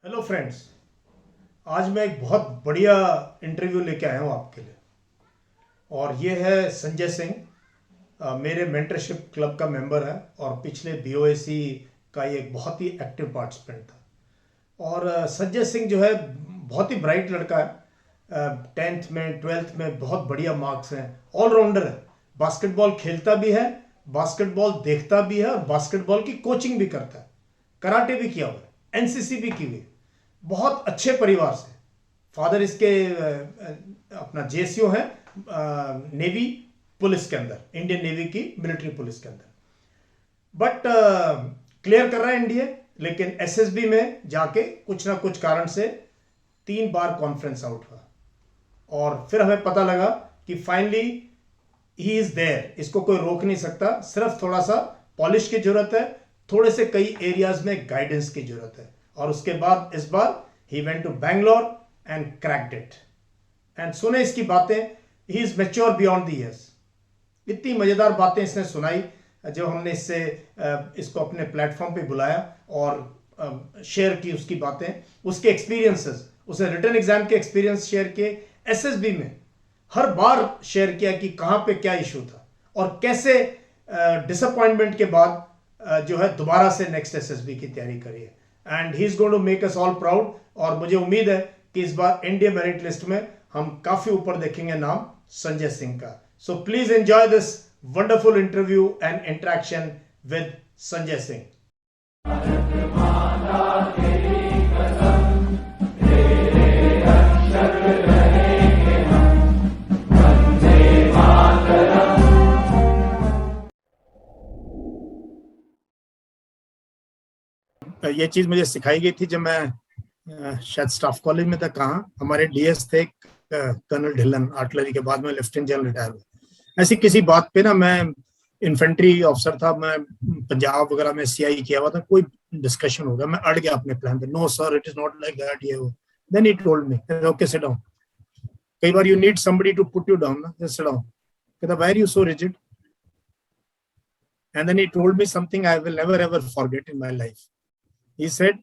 Hello friends. आज मैं एक बहुत बढ़िया इंटरव्यू लेके आया हूँ आपके लिए। और ये है संजय सिंह। मेरे मेंटरशिप क्लब का मेंबर है और पिछले बीओएसी का ये एक बहुत ही एक्टिव पार्टिसिपेंट था। और संजय सिंह जो है बहुत ही ब्राइट लड़का है। 10th में 12th में बहुत बढ़िया मार्क्स हैं। ऑलराउंडर है। बास्केटबॉल खेलता भी है, बास्केटबॉल देखता भी है और बास्केटबॉल की कोचिंग भी करता है। कराटे भी किया हुआ है, एनसीसी भी की हुई है। बहुत अच्छे परिवार से। फादर इसके अपना जेसीओ है, नेवी पुलिस के अंदर, इंडियन नेवी की मिलिट्री पुलिस के अंदर। बट क्लियर कर रहा है एनडीए, लेकिन एसएसबी में जाके कुछ ना कुछ कारण से 3 बार कॉन्फ्रेंस आउट हुआ। और फिर हमें पता लगा कि फाइनली ही इज देयर, इसको कोई रोक नहीं सकता। सिर्फ थोड़ा सा पॉलिश की जरूरत है, थोड़े से कई एरियाज में गाइडेंस की जरूरत है। और उसके बाद इस बार he went to Bangalore and cracked it. And सुने इसकी बातें, he is mature beyond the years. इतनी मजेदार बातें इसने सुनाई जब हमने इसको अपने प्लेटफॉर्म पे बुलाया और शेयर की उसकी बातें, उसके एक्सपीरियंसेस, उसे रिटर्न एग्जाम के एक्सपीरियंस शेयर किए, एसएसबी में हर बार शेयर किया कि कहां पे क्या इशू था और कैसे डिसअपॉइंटमेंट के बाद जो है दोबारा से नेक्स्ट एसएसबी की तैयारी करी है। And he is going to make us all proud. और मुझे उम्मीद है कि इस बार इंडिया मेरिट लिस्ट में हम काफी ऊपर देखेंगे नाम संजय सिंह का। So please enjoy this wonderful interview and interaction with Sanjay Singh. ये चीज मुझे सिखाई गई थी जब मैं शायद स्टाफ कॉलेज में था। कहाँ हमारे डीएस थे कर्नल ढिल्लन, आर्टिलरी के बाद में लेफ्टिनेंट जनरल रिटायर हुए। ऐसी किसी बात पे ना, मैं इन्फेंट्री ऑफिसर था, मैं पंजाब वगैरह में सीआई किया हुआ था, कोई डिस्कशन हो गया, मैं अड़ गया अपने प्लान पे। No sir, it is not like that, ये वो। Then he told me, okay sit down. कई बार you need somebody to put you down ना, जस्ट सिट डाउन। कहता why are you so rigid? And then he told me something I will never ever forget in my life. He said,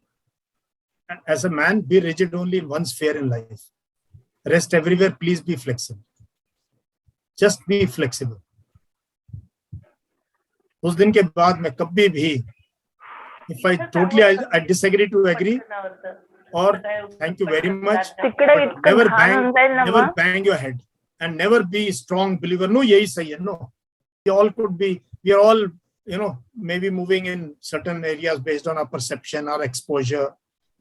as a man, be rigid only in one sphere in life. Rest everywhere, please be flexible. Just be flexible. उस दिन के बाद मैं कभी भी, if I totally I disagree to agree, or thank you very much, but never bang your head and never be strong believer. No, यही सही है. No, we all could be, we are all, maybe moving in certain areas based on our perception, our exposure,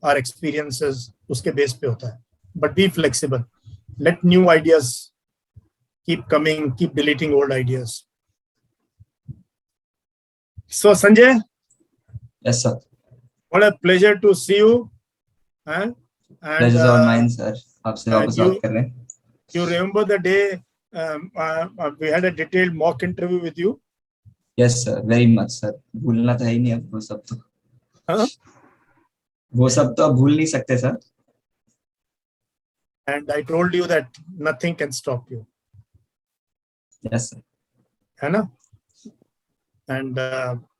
our experiences. उसके base पे होता है. But be flexible. Let new ideas keep coming, keep deleting old ideas. So Sanjay, Yes, sir. what a pleasure to see you. And Pleasure is all mine, sir. आपसे वापस बात कर रहे हैं. You remember the day we had a detailed mock interview with you? Yes, sir. Very much, sir. भूलना तो है ही नहीं अब वो सब तो. हाँ? वो सब तो अब भूल नहीं सकते, sir. And I told you that nothing can stop you. Yes, sir. है ना? And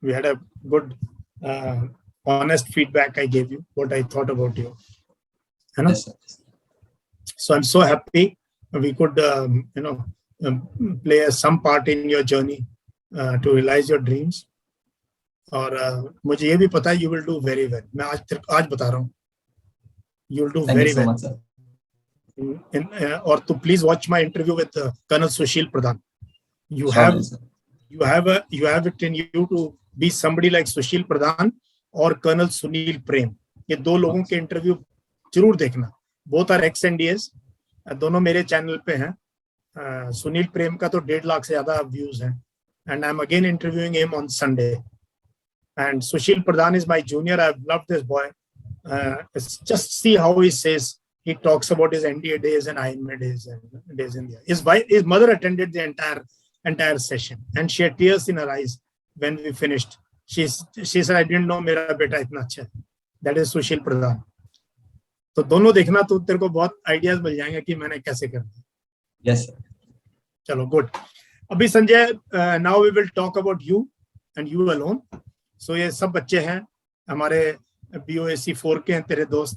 we had a good, honest feedback I gave you, what I thought about you. है ना? Yes, sir. So I'm so happy we could, play some part in your journey to realize your dreams. और मुझे ये भी पता है you will do very well. मैं आज बता रहा हूँ, you will do Thank very you so well. much, sir. और तो please watch my interview with Colonel Sushil Pradhan. You Surely, sir. you have it in you to be somebody like Sushil Pradhan और Colonel Sunil Prem. ये दो लोगों के interview जरूर देखना. Both are ex-NDAs. दोनों मेरे चैनल पे हैं. सुनील प्रेम का तो 1.5 लाख से ज्यादा व्यूज हैं. And I'm again interviewing him on Sunday. And Sushil Pradhan is my junior. I've loved this boy. Just see how he says. He talks about his NDA days and IMA days and days in there. His mother attended the entire session, and she had tears in her eyes when we finished. She said, "I didn't know मेरा बेटा इतना अच्छा है." That is Sushil Pradhan. तो दोनों देखना, तो तेरे को बहुत आइडियाज मिल जाएंगे कि मैंने कैसे करना है. Yes, sir. चलो गुड. अभी Sanjay, now we will talk about you and you alone. So ये सब बच्चे हैं हमारे BOSC 4 के हैं तेरे दोस्त,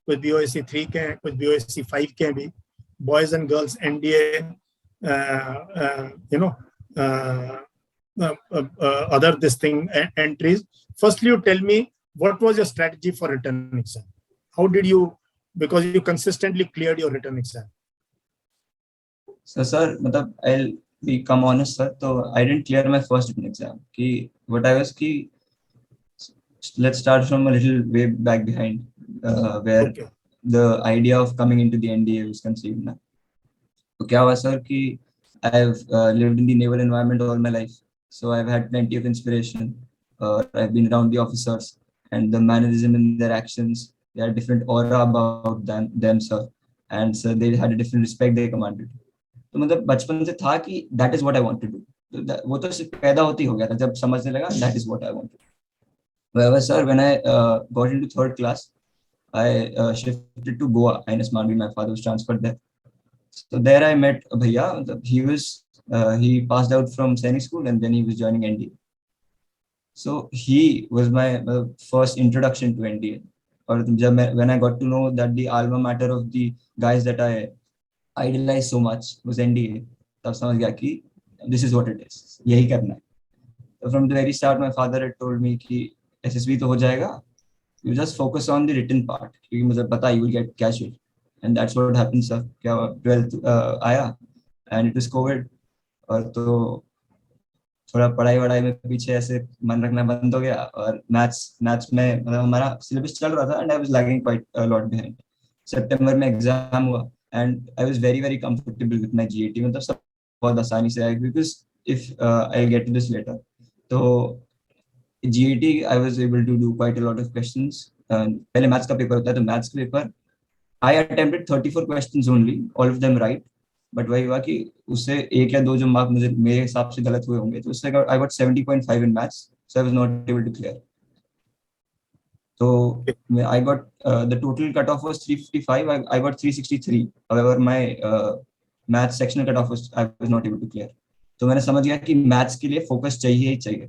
कुछ BOSC 3 के हैं, कुछ BOSC 5 के हैं भी, boys and girls NDA, other this thing entries. Firstly, you tell me what was your strategy for written exam? How did you, because you consistently cleared your written exam? So sir, मतलब I'll become honest sir, तो I didn't clear my first written exam. कि what I was कि let's start from a little way back behind, where Okay. the idea of coming into the NDA was conceived ना. तो क्या हुआ sir कि I've lived in the naval environment all my life, so I've had plenty of inspiration. I've been around the officers and the mannerism in their actions. They had different aura about them sir, and so they had a different respect they commanded. तो मतलब बचपन से था कि that is what I want to do. वो तो सिर्फ पैदा होती हो गया था जब समझने लगा that is what I want to do. However, sir, when I got into third class, I shifted to Goa. INS Manvi, my father was transferred there. So there I met Bhaiya. He passed out from Sainik school and then he was joining NDA. So he was my first introduction to NDA. Or when I got to know that the alma mater of the guys that I idolized so much was NDA, तब समझ गया कि this is what it is. यही करना है. So from the very start, my father had told me कि SSB तो हो जाएगा. You just focus on the written part. क्योंकि मुझे पता you will get casual. And that's what happened sir. क्या 12th आया and it was COVID. और तो थोड़ा पढ़ाई वढ़ाई में पीछे ऐसे मन रखना बंद हो गया और मैथ्स में मतलब हमारा सिलेबस चल रहा था and I was lagging quite a lot behind. सितंबर में एग्जाम हुआ and I was very comfortable with my GAT. मतलब सब बहुत आसानी से आया because if I'll get to this later. तो GAT I was able to do quite a lot of questions. पहले मैथ्स का पेपर होता है तो मैथ्स का paper I attempted 34 questions only, all of them right. But वही हुआ कि उससे एक या दो जो मार्क मुझे मेरे हिसाब से गलत हुए होंगे तो उससे I got 70.5 in maths, so I was not able to clear. तो I got the total cutoff was 355. I got 363. However, my math sectional cutoff I was not able to clear. तो मैंने समझ गया कि मैथ्स के लिए focus चाहिए ही चाहिए.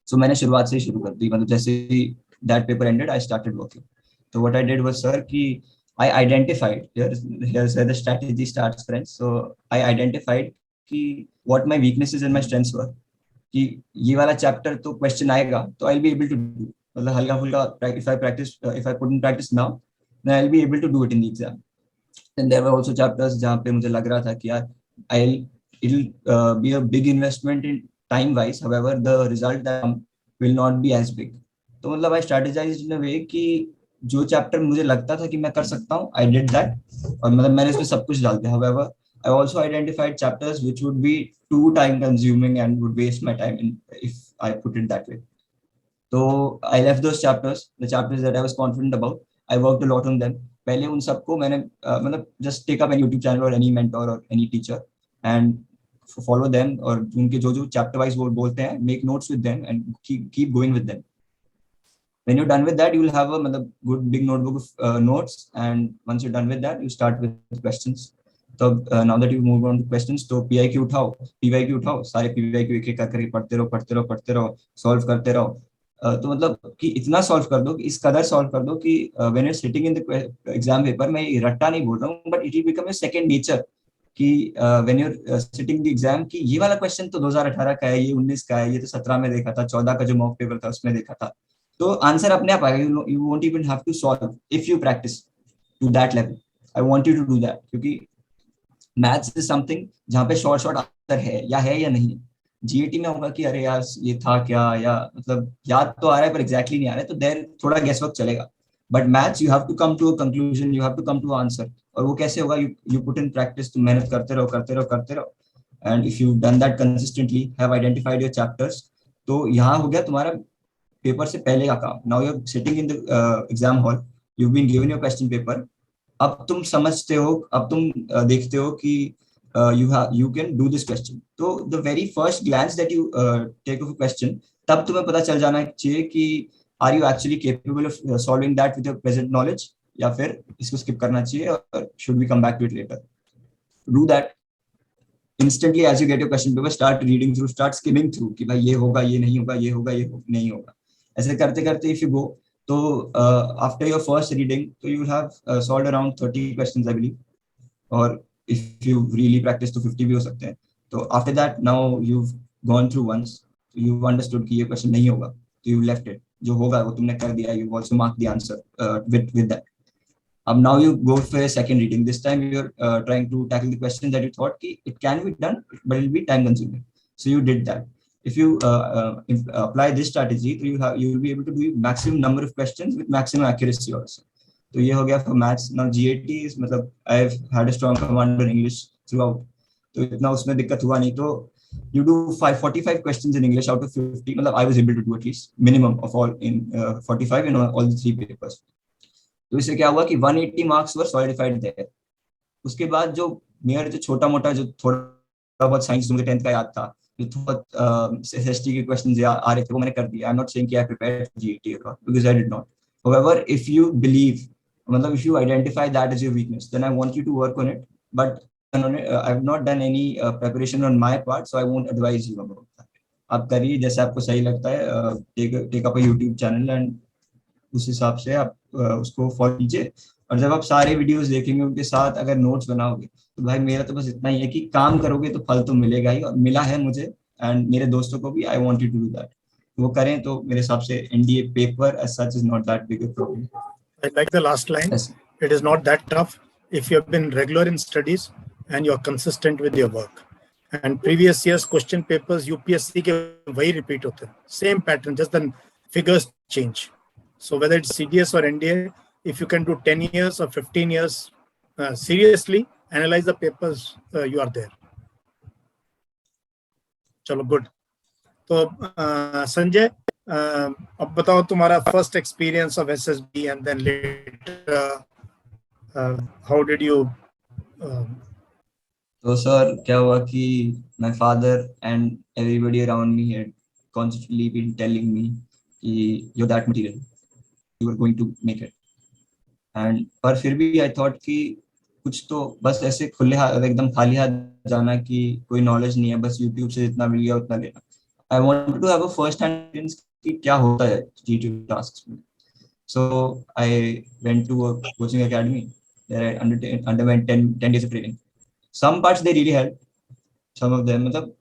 So मैंने शुरुआत से ही शुरू कर दी. मतलब जैसे ही that paper ended, I started working. So what I did was sir कि I identified, here's where the strategy starts, friends. So I identified कि what my weaknesses and my strengths were. कि ये वाला चैप्टर तो question आएगा तो I'll be able to do. मतलब हल्का फुल्का if I put in practice now, then I'll be able to do it in the exam. And there were also chapters जहाँ पे मुझे लग रहा था कि यार it'll be a big investment in time wise. However, the result will not be as big. तो मतलब I strategized in a way कि जो चैप्टर मुझे लगता था कि मैं कर सकता हूँ I did that. और मतलब मैंने इसमें सब कुछ डाल दिया. However, I also identified chapters which would be too time consuming and would waste my time if I put it that way. So I left those chapters, the chapters that I was confident about. I worked a lot on them. पहले उन सबको मैंने मतलब just take up any YouTube channel or any mentor or any teacher and follow them, और उनके जो chapter wise वो बोलते हैं, make notes with them and keep going with them. When you're done with that, you will have a good big notebook of notes, and once you're done with that, you start with questions. तो now that you move on to questions, तो PIQ उठाओ, PYQ उठाओ, सारे PYQ एक एक करके पढ़ते रहो, solve करते रहो. तो मतलब कि इतना सॉल्व कर दो कि इस कदर सॉल्व कर दो कि when you sitting in the exam paper, मैं रट्टा नहीं बोल रहा हूँ but it will become a second nature कि when you sitting the exam कि ये वाला क्वेश्चन तो 2018 का है, ये 19 का है, ये तो 17 में देखा था, 14 का जो मॉक पेपर था उसमें देखा था. तो आंसर अपने आप आएगा. You won't even have to solve if you practice to that level. I want you to do that क्योंकि मैथ्स इज समथिंग जहाँ पे शॉर्ट आंसर है या नहीं. जीएटी में होगा कि अरे यार ये था क्या, या मतलब याद तो आ रहा है पर एग्जैक्टली नहीं आ रहा है, तो देर थोड़ा गेस वर्क चलेगा. But maths you have to come to a conclusion, you have to come to answer. और वो कैसे होगा? You put in practice. तुम मेहनत करते रहो and if you done that consistently, have identified your chapters, तो यहाँ हो गया तुम्हारा पेपर से पहले का काम. Now you are sitting in the exam hall, you been given your question paper. अब तुम समझते हो, अब तुम देखते हो कि you can do this question. तो the very first glance that you take of a question, तब तुम्हें पता चल जाना चाहिए कि are you actually capable of solving that with your present knowledge, या फिर इसको skip करना चाहिए और should we come back to it later. Do that instantly as you get your question paper. Start reading through, start skimming through कि भाई ये होगा, ये नहीं होगा, ये होगा, ये नहीं होगा. ऐसे करते करते if you go, तो after your first reading, so you will have solved around 30 questions, I believe, or if you really practice to 50 भी हो सकते हैं. So after that, now you've gone through once, you've understood कि ये question नहीं होगा, so you left it. जो होगा वो तुमने कर दिया. You've also marked the answer with that. Now you go for a second reading. This time you're trying to tackle the question that you thought कि it can be done, but it will be time consuming. So you did that. If you apply this strategy, so you will be able to do maximum number of questions with maximum accuracy also. तो ये हो गया for maths. Now GAT is मतलब I've had a strong command on English throughout. तो इतना उसमें दिक्कत हुआ नहीं. तो you do 45 questions in English out of 50. मतलब I was able to do at least minimum of all in 45 in all the 3 papers. तो इससे क्या हुआ कि 180 मार्क्स वर सॉलिडिफाइड देयर. उसके बाद जो मेरा जो छोटा मोटा जो थोड़ा बहुत साइंस मुझे 10th का याद था, जो थोड़ा एसएसटी के क्वेश्चंस आ रहे थे, वो मैंने कर दिया. आई एम नॉट सेइंग कि आई prepared for GET because I did not. However, if you believe, मतलब if you identify that as your weakness, then I want you to work on it. But I have not done any preparation on my part, so I won't advise you about that. आप करिए जैसे आपको सही लगता है. Take up a YouTube channel and उस हिसाब से आप उसको फॉलो कीजिए. और जब आप सारे वीडियोस देखेंगे उनके साथ अगर नोट्स बनाओगे, तो भाई मेरा तो बस इतना ही है कि काम करोगे तो फल तो मिलेगा ही, और मिला है मुझे एंड मेरे दोस्तों को भी. I want you to do that. वो करें तो मेरे हिसाब से NDA paper as such is not that big a problem. I like the last line. Yes. It is not that tough if you have been regular in studies and you are consistent with your work. And previous years question papers UPSC के वही repeat होते हैं. Same pattern, just the figures change. So whether it's CDS or NDA, if you can do 10 years or 15 years, seriously analyze the papers, you are there. चलो good. तो संजय, अब बताओ तुम्हारा first experience of SSB and then later how did you. तो sir क्या हुआ कि my father and everybody around me had constantly been telling me कि you're that material, you are going to make it. and पर फिर भी I thought कि कुछ तो बस ऐसे खुले हाथ एकदम खाली हाथ जाना कि कोई नॉलेज नहीं है, बस यूट्यूब से जितना मिल गया उतना लेना. I wanted to have a first hand experience कि क्या होता है यूट्यूब टास्क्स में. So I went to a coaching academy there I underwent 10 days of training. Some parts they really helped, some of them मतलब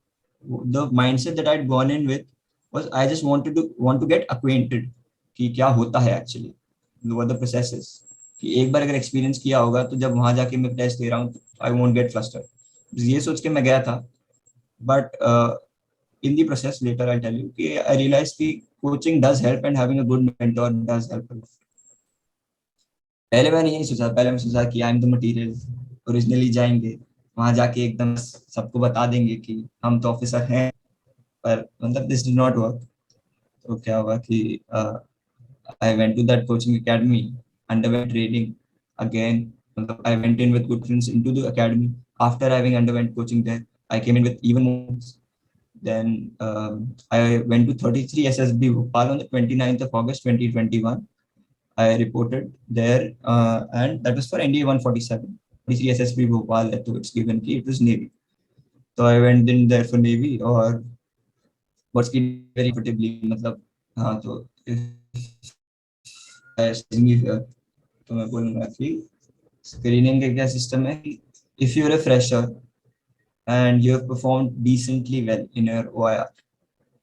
the mindset that I'd gone in with was I just want to get acquainted कि क्या होता है actually, what the process is. कि एक बार अगर experience किया होगा तो जब वहां जाके मैं टेस्ट दे रहा हूँ आई वोंट गेट फ्लस्टर्ड. ये सोच के मैं गया था. But in the process later I tell you कि आई रियलाइज कि coaching does help and having a good mentor does help. पहले मैंने यही सोचा. पहले मैं सोचा कि I am the material, originally जाएंगे वहां जाके एकदम सबको बता देंगे कि हम तो ऑफिसर हैं. पर मतलब दिस डिड नॉट वर्क. तो क्या हुआ कि I went to that coaching academy, underwent training again. I went in with good friends into the academy. After having underwent coaching there, I came in with even more. Then I went to 33 SSB Bhopal on the 29th of August 2021. I reported there and that was for NDA 147. 33 SSB Bhopal, to its given key, it was Navy. So I went in there for Navy और what's very comfortably मतलब हाँ. तो तो मैं बोलूँगा कि screening का क्या सिस्टम है कि if you are a fresher and you have performed decently well in your OIR,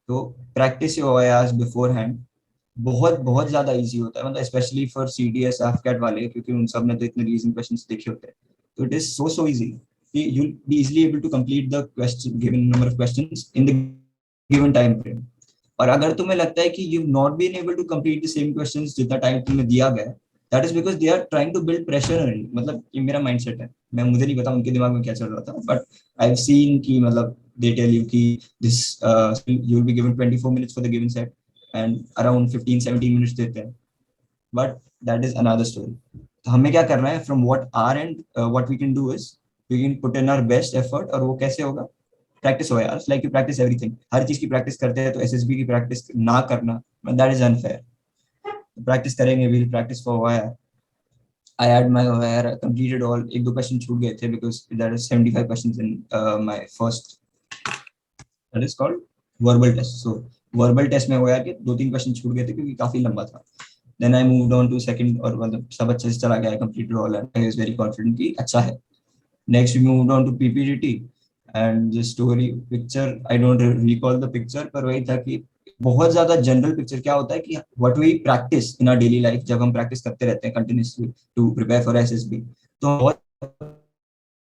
तो practice your OIRs beforehand बहुत बहुत ज्यादा इजी होता है. मतलब स्पेशली फॉर सीडीएस एफकैट वाले, क्योंकि उन सब ने तो इतने रीजनिंग क्वेश्चंस देखे होते हैं. तो इट इज सो इजी कि you will be easily able to complete the question given number of questions in the given time frame. और अगर तुम्हें लगता है कि you not been able to complete the same questions जितना time तुम्हें दिया गया, that is because they are trying to build pressure on you. मतलब ये मेरा माइंडसेट है, मैं मुझे नहीं पता उनके दिमाग में क्या चल रहा था, बट आई हैव सीन कि मतलब दे टेल यू कि this you will be given 24 minutes for the given set and around 15-17 minutes देते हैं. But that is another story. तो हमें क्या करना है from what our end what we can do is we can put in our best effort. और वो कैसे होगा? प्रैक्टिस हो यार. Like you practice everything. हर चीज की प्रैक्टिस करते हैं, तो एसएसबी की प्रैक्टिस ना करना, दैट इज अनफेयर. प्रैक्टिस करेंगे, we will practice for OIR. I had my OIR completed all. एक दो क्वेश्चन छूट गए थे because there are 75 questions in my first, that is called verbal test. So verbal test में OIR के 2-3 question छूट गए थे क्योंकि काफी लंबा था. Then I moved on to second, और मतलब सब अच्छे से चला गया, completed all and I was very confident कि अच्छा है. Next we moved on to PPDT and the story picture, I don't recall the picture, पर वही था कि बहुत ज्यादा जनरल पिक्चर. क्या होता है कि what we practice in our daily life, जब हम प्रैक्टिस करते रहते हैं continuously to prepare for SSB, तो बहुत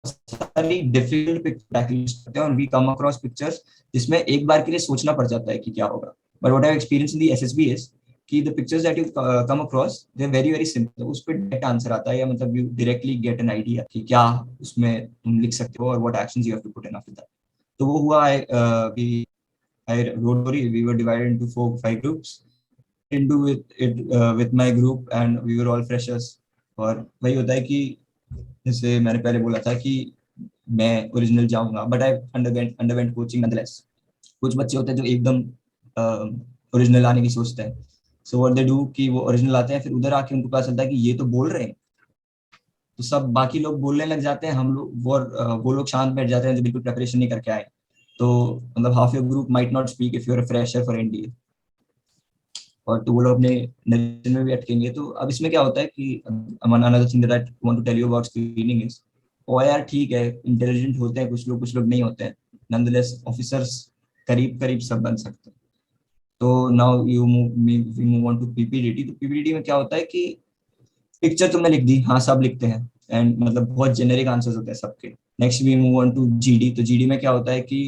सारी डिफिकल्ट पिक्चर करते हैं और वी कम अक्रॉस पिक्चर्स जिसमें एक बार के लिए सोचना पड़ जाता है कि क्या होगा. But what I experience in the SSB is कि the pictures that you come across they are very very simple. उस पर डायरेक्ट आंसर आता है, या मतलब you directly get an idea कि क्या उसमें तुम लिख सकते हो और what actions you have to put in after that. तो वो हुआ. I wrote story. We were divided into 4-5 groups. Into it with my group, and we were all freshers. और वही होता है कि जैसे मैंने पहले बोला था कि मैं ओरिजिनल जाऊंगा, but I underwent coaching nonetheless. कुछ बच्चे होते हैं जो एकदम ओरिजिनल आने की सोचते हैं. सो व्हाट दे डू कि वो ओरिजिनल आते हैं, फिर उधर आके उनको पता चलता है कि ये तो बोल रहे हैं, तो सब बाकी लोग बोलने लग जाते हैं. हम लोग वो लोग शांत बैठ जाते हैं जो बिल्कुल प्रिपरेशन नहीं करके आए. तो मतलब half your group might not speak if you are a fresher for NDA, और तो वो लोग अपने नरेशन में भी अटकेंगे. तो अब इसमें क्या होता है कि another thing that I want to tell you about screening is, ओ यार ठीक है इंटेलिजेंट होते हैं कुछ लोग नहीं होते हैं, नॉनदलेस ऑफिसर्स करीब करीब सब बन सकते हैं. तो now we move on to PPDT. तो पीपीडीटी में क्या होता है कि पिक्चर तुमने लिख दी, हाँ सब लिखते हैं, एंड मतलब बहुत जेनेरिक आंसर्स होते हैं सबके. Next we move on to GD. तो जीडी में क्या होता है कि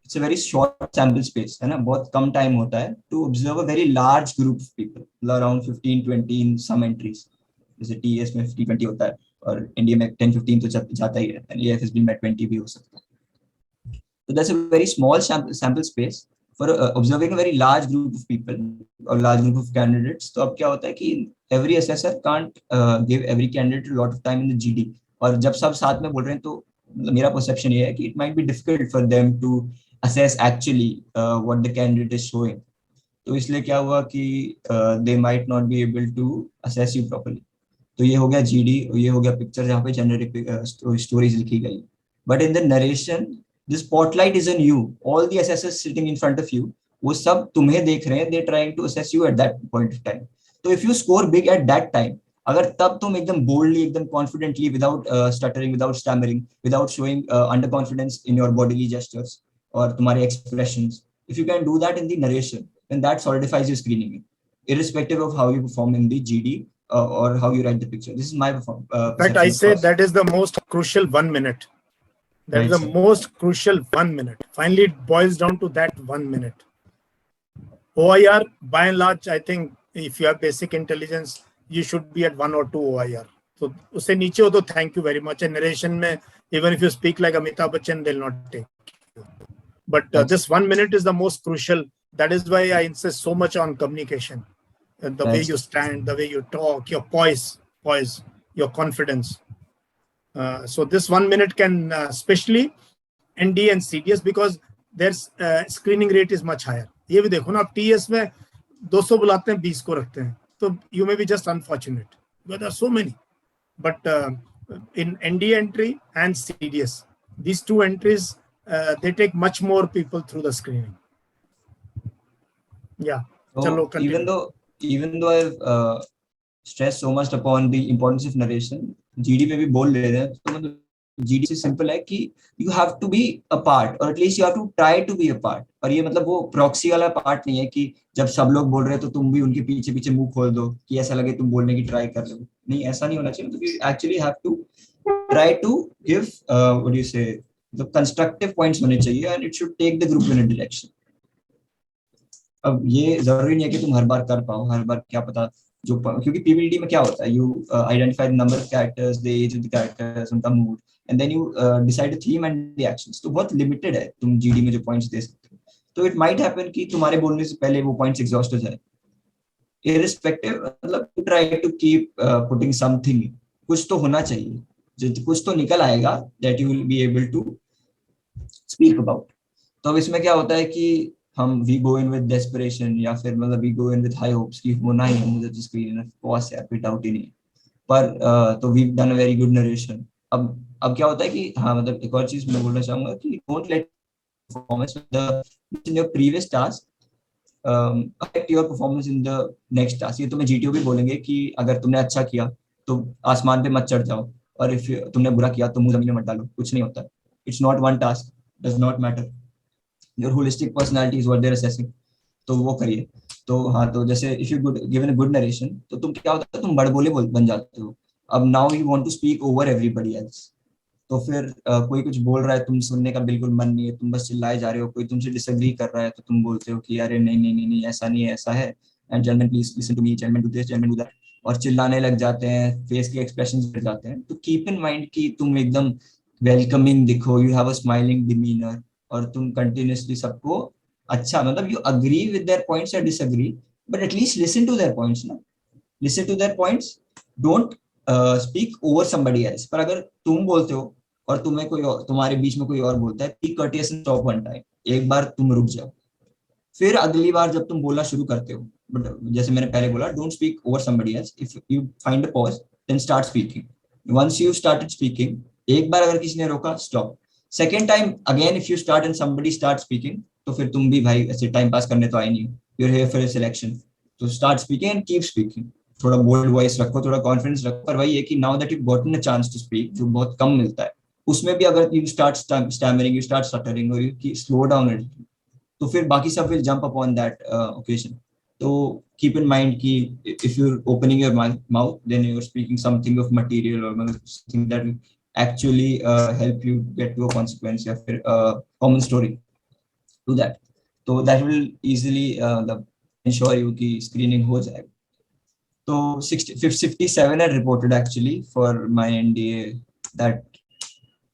it's a very short sample space, है ना, बहुत कम टाइम होता है to observe a very large group of people, around 15-20 in some entries. जैसे टीएस में 50-20 होता है, और इंडिया में 10-15 तो जाता ही है, एंड एएफएसबी में 20 भी हो सकता है. So that's a very small sample space for observing a very large group of people or large group of candidates. तो अब क्या होता है कि every assessor can't give every candidate a lot of time in the GD. और जब सब साथ में बोल रहे हैं तो मेरा perception ये है कि it might be difficult for them to assess actually what the candidate is showing. तो इसलिए क्या हुआ कि they might not be able to assess you properly. तो ये हो गया जीडी, ये हो गया पिक्चर जहाँ पे जेनरिक स्टोरीज लिखी गई. But in the narration the spotlight is on you, all the assessors sitting in front of you, वो सब तुम्हें देख रहे हैं, they trying to assess you at that point of time. तो if you score big at that time, अगर तब तुम एकदम बोल्डली, एकदम confidently, without stuttering, without stammering, without showing under confidence in your bodily gestures और तुम्हारे expressions, if you can do that in the narration, then that solidifies your screening, irrespective of how you perform in the GD or how you write the picture. This is my But I perception, of say course. that is the most crucial 1 minute. That is Right, the sir. most crucial 1 minute. Finally, it boils down to that 1 minute. OIR, by and large, I think if you have basic intelligence, you should be at 1 or 2 OIR. So, usse niche ho to thank you very much. And narration mein, even if you speak like Amitabh Bachchan, they'll not take you. But this 1 minute is the most crucial. That is why I insist so much on communication. The way you stand, the way you talk, your poise, your confidence. So this 1 minute can, especially ND and CDS, because their screening rate is much higher. ये भी देखो ना, आप TS में 200 बुलाते हैं, 20 को रखते हैं, तो you may be just unfortunate because there are so many. But in ND entry and CDS, these two entries, they take much more people through the screening. Yeah. So even though I've stressed so much upon the importance of narration, GD में भी बोल रहे हैं, तो मतलब GD से simple है कि you have to be a part, or at least you have to try to be a part. और ये मतलब वो प्रॉक्सी वाला पार्ट नहीं है कि जब सब लोग बोल रहे हैं तो तुम भी उनके पीछे पीछे मुंह खोल दो कि ऐसा लगे तुम बोलने की ट्राई कर रहे हो. नहीं, ऐसा नहीं होना चाहिए. मतलब you actually have to try to give what do you say, the constructive points होने चाहिए, and it should take the group in a direction. अब ये जरूरी नहीं है कि तुम हर बार कर पाओ, हर बार क्या पता जो, क्योंकि पीपीटी में क्या होता है, you identify the number of characters, the age of the characters, उनका mood, and then you decide the theme and the actions. तो बहुत लिमिटेड है तुम जीडी में जो पॉइंट्स दे सकते हो. तो इट माइट हैपन कि तुम्हारे बोलने से पहले वो पॉइंट्स एग्जॉस्ट हो जाए. इररिस्पेक्टिव, मतलब to try to keep putting something, कुछ तो होना चाहिए, जो कुछ तो निकल आएगा that you will be able to speak about. तो अब इसमें क्या होता है कि हम we go in with desperation, या फिर मतलब we go in with high hopes कि होना ही है मुझे तो स्क्रीन बॉस यार, कोई डाउट ही नहीं. पर तो we done a very good narration. अब क्या होता है कि हाँ, मतलब एक और चीज मैं बोलना चाहूंगा कि don't let performance in your previous task affect your performance in the next task. ये तुम्हें जीटीओ भी बोलेंगे कि अगर तुमने अच्छा किया तो आसमान पे मत चढ़ जाओ, और इफ तुमने बुरा किया तो मुंह जमीन में मत डालो, कुछ नहीं होता। It's not one task, does not matter, your holistic personality is what they are assessing. तो वो करिए। तो हाँ, तो जैसे if you good given a good narration, तो तुम क्या होता है, तुम बड़बोले बन जाते हो। अब now you want to speak over everybody else. तो फिर कोई कुछ बोल रहा है, तुम सुनने का बिल्कुल मन नहीं है, तुम बस चिल्लाए जा रहे हो। कोई तुमसे डिसएग्री कर रहा है तो तुम बोलते हो कि अरे नहीं नहीं नहीं नहीं, ऐसा नहीं है, ऐसा है, and gentleman please listen to me, gentleman do this, gentleman do that, और चिल्लाने लग जाते हैं, फेस के एक्सप्रेशंस गिर जाते हैं। तो कीप इन माइंड कि तुम एकदम वेलकमिंग दिखो, you have a smiling demeanor, और तुम कंटिन्यूअसली सबको अच्छा, मतलब you agree with their points या disagree, but at least listen to their points ना, listen to their points, don't speak over somebody else. पर अगर तुम बोलते हो और तुम्हें कोई और, तुम्हारे बीच में कोई और बोलता है, be courteous and stop one time, एक बार तुम रुक जाओ। फिर अगली बार जब तुम बोलना शुरू करते हो, बट जैसे मैंने पहले बोला, don't speak over somebody else, if you find a pause then start speaking. Once you started speaking, एक बार अगर किसी ने रोका, stop. Second time again if you start and somebody start speaking, तो फिर तुम भी भाई ऐसे टाइम पास करने तो आए नहीं, you are here for a selection. तो start speaking and keep speaking. थोड़ा बोल्ड वॉइस रखो, थोड़ा कॉन्फिडेंस रखो, पर वही है कि now that you gotten a chance to speak, जो बहुत कम मिलता है, उसमें भी अगर you start stammering, you start stuttering, और यू स्लो डाउन इट, तो फिर बाकी सब will jump upon that occasion. तो कीप इन माइंड कि if you opening your mouth, then you are speaking something of material, और something that will actually help you get to a consequence, या फिर common story to that. तो that will easily मतलब ensure you कि screening हो जाएगा। तो 57 had reported actually for my NDA, that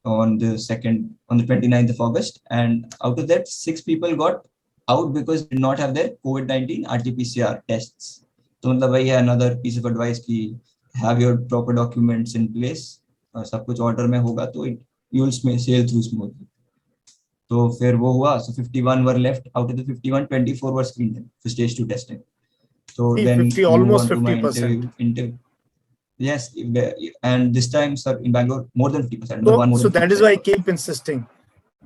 on the 29th of August, and out of that 6 people got out because they did not have their COVID-19 RT-PCR tests. तो मतलब वही है another piece of advice कि have your proper documents in place, सब कुछ order में होगा तो you will sail through smoothly. तो फिर वो हुआ, so 51 were left, out of the 51, 24 were screened in for stage 2 testing. So See, then 50, we move almost on to my 50%. interview. Yes, and this time, sir, in Bangalore, more than 50%. More So than that is why I 50%. keep insisting.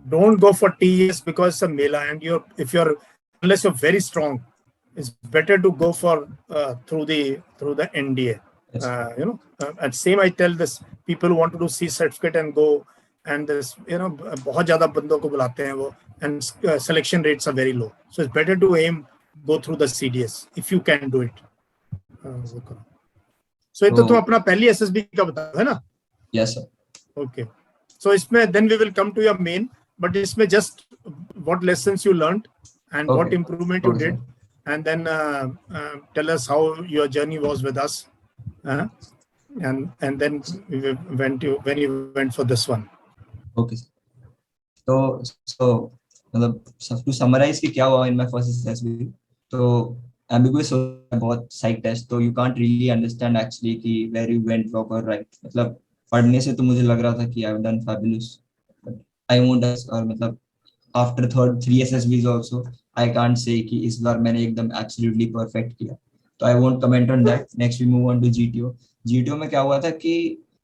Don't go for TES because it's a mela, and if you're unless you're very strong, it's better to go for through the NDA. Yes. And same I tell this people who want to do C certificate and go, and this बहुत ज़्यादा बंदों को बुलाते हैं वो, and selection rates are very low. So it's better to go through the CDS if you can do it. So ये तो तुम अपना पहली SSB का बताओ है ना? Yes, sir. Okay. So इसमें then we will come to your main, but इसमें just what lessons you learned and what improvement you did, and then tell us how your journey was with us, and then when you went for this one. Okay. So मतलब to summarize कि क्या हुआ in my first SSB, तो ambiguous बहुत psych test, तो you can't really understand actually कि where you went wrong or right. मतलब पढ़ने से तो मुझे लग रहा था कि I've done fabulous, but I won't, और मतलब after 3 SSBs also I can't say कि इस बार मैंने एकदम absolutely perfect किया, तो I won't comment on that. Next we move on to GTO. GTO में क्या हुआ था कि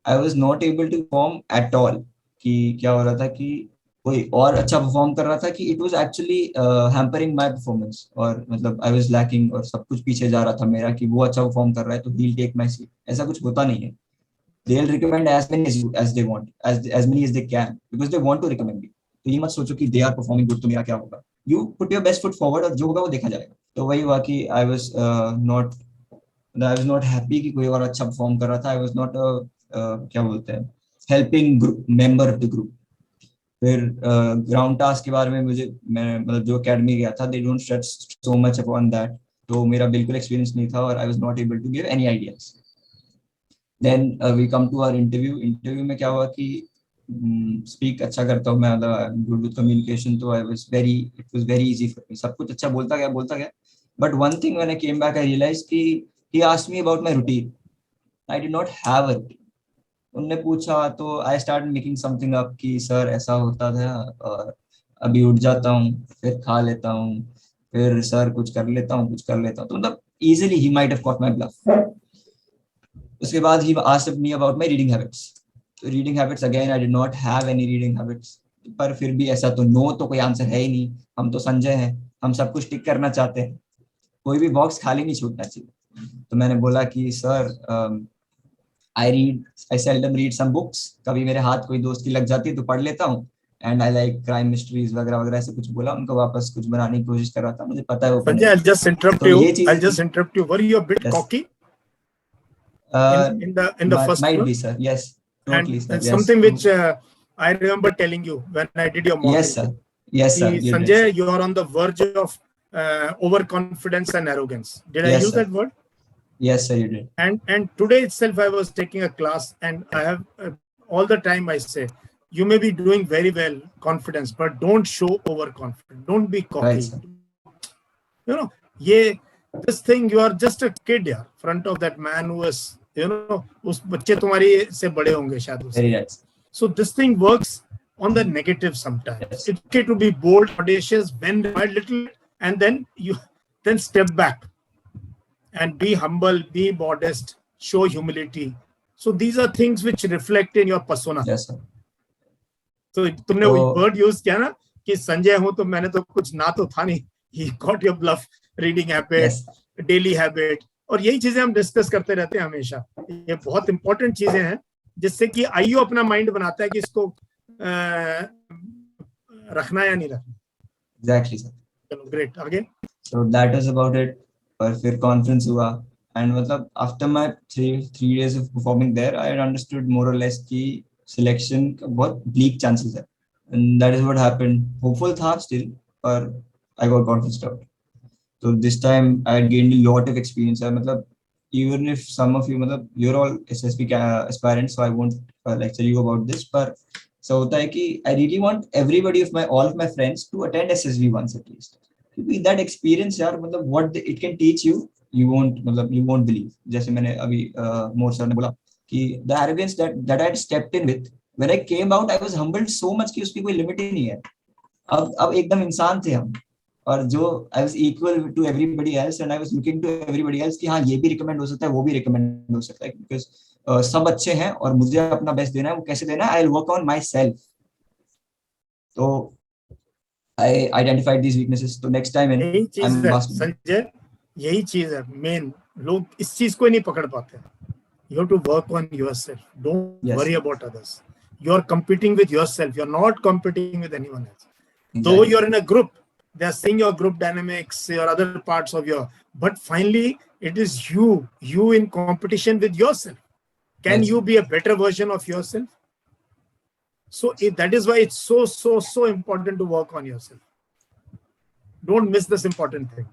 I was not able to perform at all, कि क्या हो रहा था कि कोई और अच्छा परफॉर्म कर रहा था, कि it was actually hampering my performance, और मतलब आई वाज लैकिंग, और सब कुछ पीछे जा रहा था मेरा, कि वो अच्छा परफॉर्म कर रहा है तो he will take my seat. ऐसा कुछ होता नहीं है। They will recommend as many as they want, as many as they can, because they want to recommend you. तो ये मत सोचो कि दे आर परफॉर्मिंग गुड तो मेरा क्या होगा। You put your best foot forward, और जो होगा वो देखा जाएगा। तो वही हुआ कि आई वाज नॉट हैप्पी कि कोई और अच्छा परफॉर्म कर रहा था। आई वाज नॉट क्या बोलते हैं, helping group member of the group. फिर ग्राउंड टास्क के बारे में मैं मतलब जो एकेडमी गया था, they don't stress so much upon that, तो मेरा बिल्कुल एक्सपीरियंस नहीं था, और I was not able to give any ideas. Then we come to our interview में क्या हुआ कि स्पीक अच्छा करता हूँ मैं, गुड विद कम्युनिकेशन, तो it was very easy for me, सब कुछ अच्छा बोलता गया। But one thing when I came back I realise कि he asked me about my routine. I did not have a routine. उनने पूछा तो I start making something up कि सर ऐसा होता था, और अभी उठ जाता हूँ, फिर खा लेता हूँ, फिर सर कुछ कर लेता हूँ, तो मतलब easily he might have caught my bluff. उसके बाद he asked me about my reading habits. तो reading habits again I did not have any reading habits, पर फिर भी ऐसा तो नो तो कोई आंसर है ही नहीं, हम तो संजय हैं, हम सब कुछ टिक करना चाहते हैं। कोई भी बॉक्स खाली नहीं छूटना चाहिए। तो मैंने बोला कि sir I seldom read some books, कभी मेरे हाथ कोई दोस्त की लग जाती है तो पढ़ लेता हूँ, and I like crime mysteries वगैरह वगैरह ऐसे कुछ बोला, उनको वापस कुछ बनाने की कोशिश कर रहा था, मुझे पता है वो Sanjay, बनेगा। I'll just interrupt तो you. ये I'll चीजें just थी। interrupt you. Were you a bit yes, cocky in the first might club? Be sir, yes, totally And sir, yes, something which I remember telling you when I did your mock yes sir, interview. Yes कि sir, you did Sanjay, sir, you are on the verge of overconfidence and arrogance. Did I yes use sir, that word? Yes sir, you did, And today itself, I was taking a class, and I have all the time I say, you may be doing very well, confidence, but don't show overconfidence. Don't be right cocky. Sir, ये this thing, you are just a kid यार, front of that man who is, उस बच्चे तुम्हारी से बड़े होंगे शायद very उससे. Right, So this thing works on the negative sometimes. Yes, It's okay to be bold, audacious, bend a little, and then you then step back and be humble, be modest, show humility. So these are things which reflect in your persona. Yes sir. तो तुमने तो word use किया ना कि संजय हूं तो मैंने तो कुछ ना तो था नहीं. He got your bluff, reading habit, yes, daily habit, और यही चीजें हम डिस्कस करते रहते हैं हमेशा. ये बहुत इंपॉर्टेंट चीजें हैं जिससे कि आईओ अपना माइंड बनाता है कि इसको रखना या नहीं रखना. Exactly sir. चलो ग्रेट, आगे. So that was about it. पर फिर कॉन्फ्रेंस हुआ, एंड मतलब after my three days of performing there I understood more or less कि सिलेक्शन का बहुत ब्लीक चांसेस है, and that is what happened. Hopeful था स्टिल, पर I got conferenced out. So this time I had gained a lot of experience. मतलब even if some of you मतलब you're all SSB aspirants, so I won't lecture you about this. पर so होता है कि I really want everybody of my all of my friends to attend SSB once at least. क्योंकि that experience यार मतलब what it can teach you, you won't believe. जैसे मैंने अभी मोर सर ने बोला कि the arrogance that I had stepped in with, when I came out I was humbled so much कि उसकी कोई लिमिट ही नहीं है। अब एकदम इंसान थे हम, और जो I was equal to everybody else, and I was looking to everybody else कि हाँ ये भी रिकमेंड हो सकता है, वो भी रिकमेंड हो सकता है, बिकॉज सब अच्छे हैं और मुझे अपना बेस्ट देना है। वो कैसे देना है, I will work on my self. तो आई आइडेंटिफाइड दीज वीकनेसेस, तो नेक्स्ट टाइम इन यही आई चीज एम है मास्टरिंग। संजय, यही चीज है मेन. लोग इस चीज को ही नहीं पकड़ पाते. You have to work on yourself. Don't yes, worry about others. You are competing with yourself. You're not competing with anyone else. Though exactly, you're in a group, they're seeing your group dynamics, your other parts of your, but finally it is you in competition with yourself. Can right you be a better version of yourself? So that is why it's so important to work on yourself. Don't miss this important thing.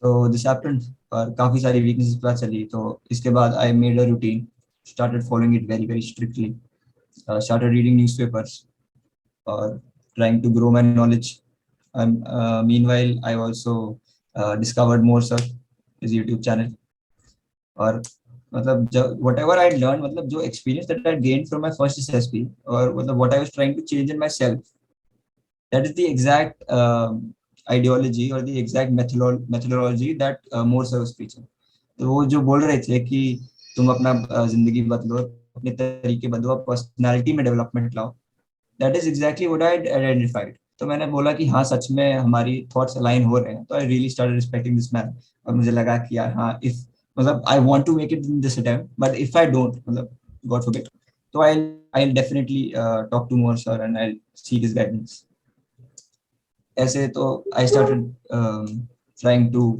तो this happened, और काफी सारी weaknesses पता चली। तो इसके बाद I made a routine, started following it very very strictly, started reading newspapers or trying to grow my knowledge. And meanwhile, I also discovered more sir his YouTube channel. और मतलब जब whatever I learned, मतलब जो experience that I gained from my first SSB, और मतलब what I was trying to change in myself, that is the exact ideology or the exact methodology that more sir was preaching. तो वो जो बोल रहे थे कि तुम अपना जिंदगी बदलो, अपने तरीके बदलो, पर्सनालिटी में डेवलपमेंट लाओ, that is exactly what I identified. तो मैंने बोला कि हाँ सच में हमारी थॉट्स अलाइन हो रहे हैं। तो I really started respecting this man, और मुझे लगा कि यार हाँ, इफ मतलब I want to make it in this attempt, but if I don't, मतलब गॉड फॉरबिड, तो I definitely talk to more sir and I seek his guidance. ऐसे तो I started trying to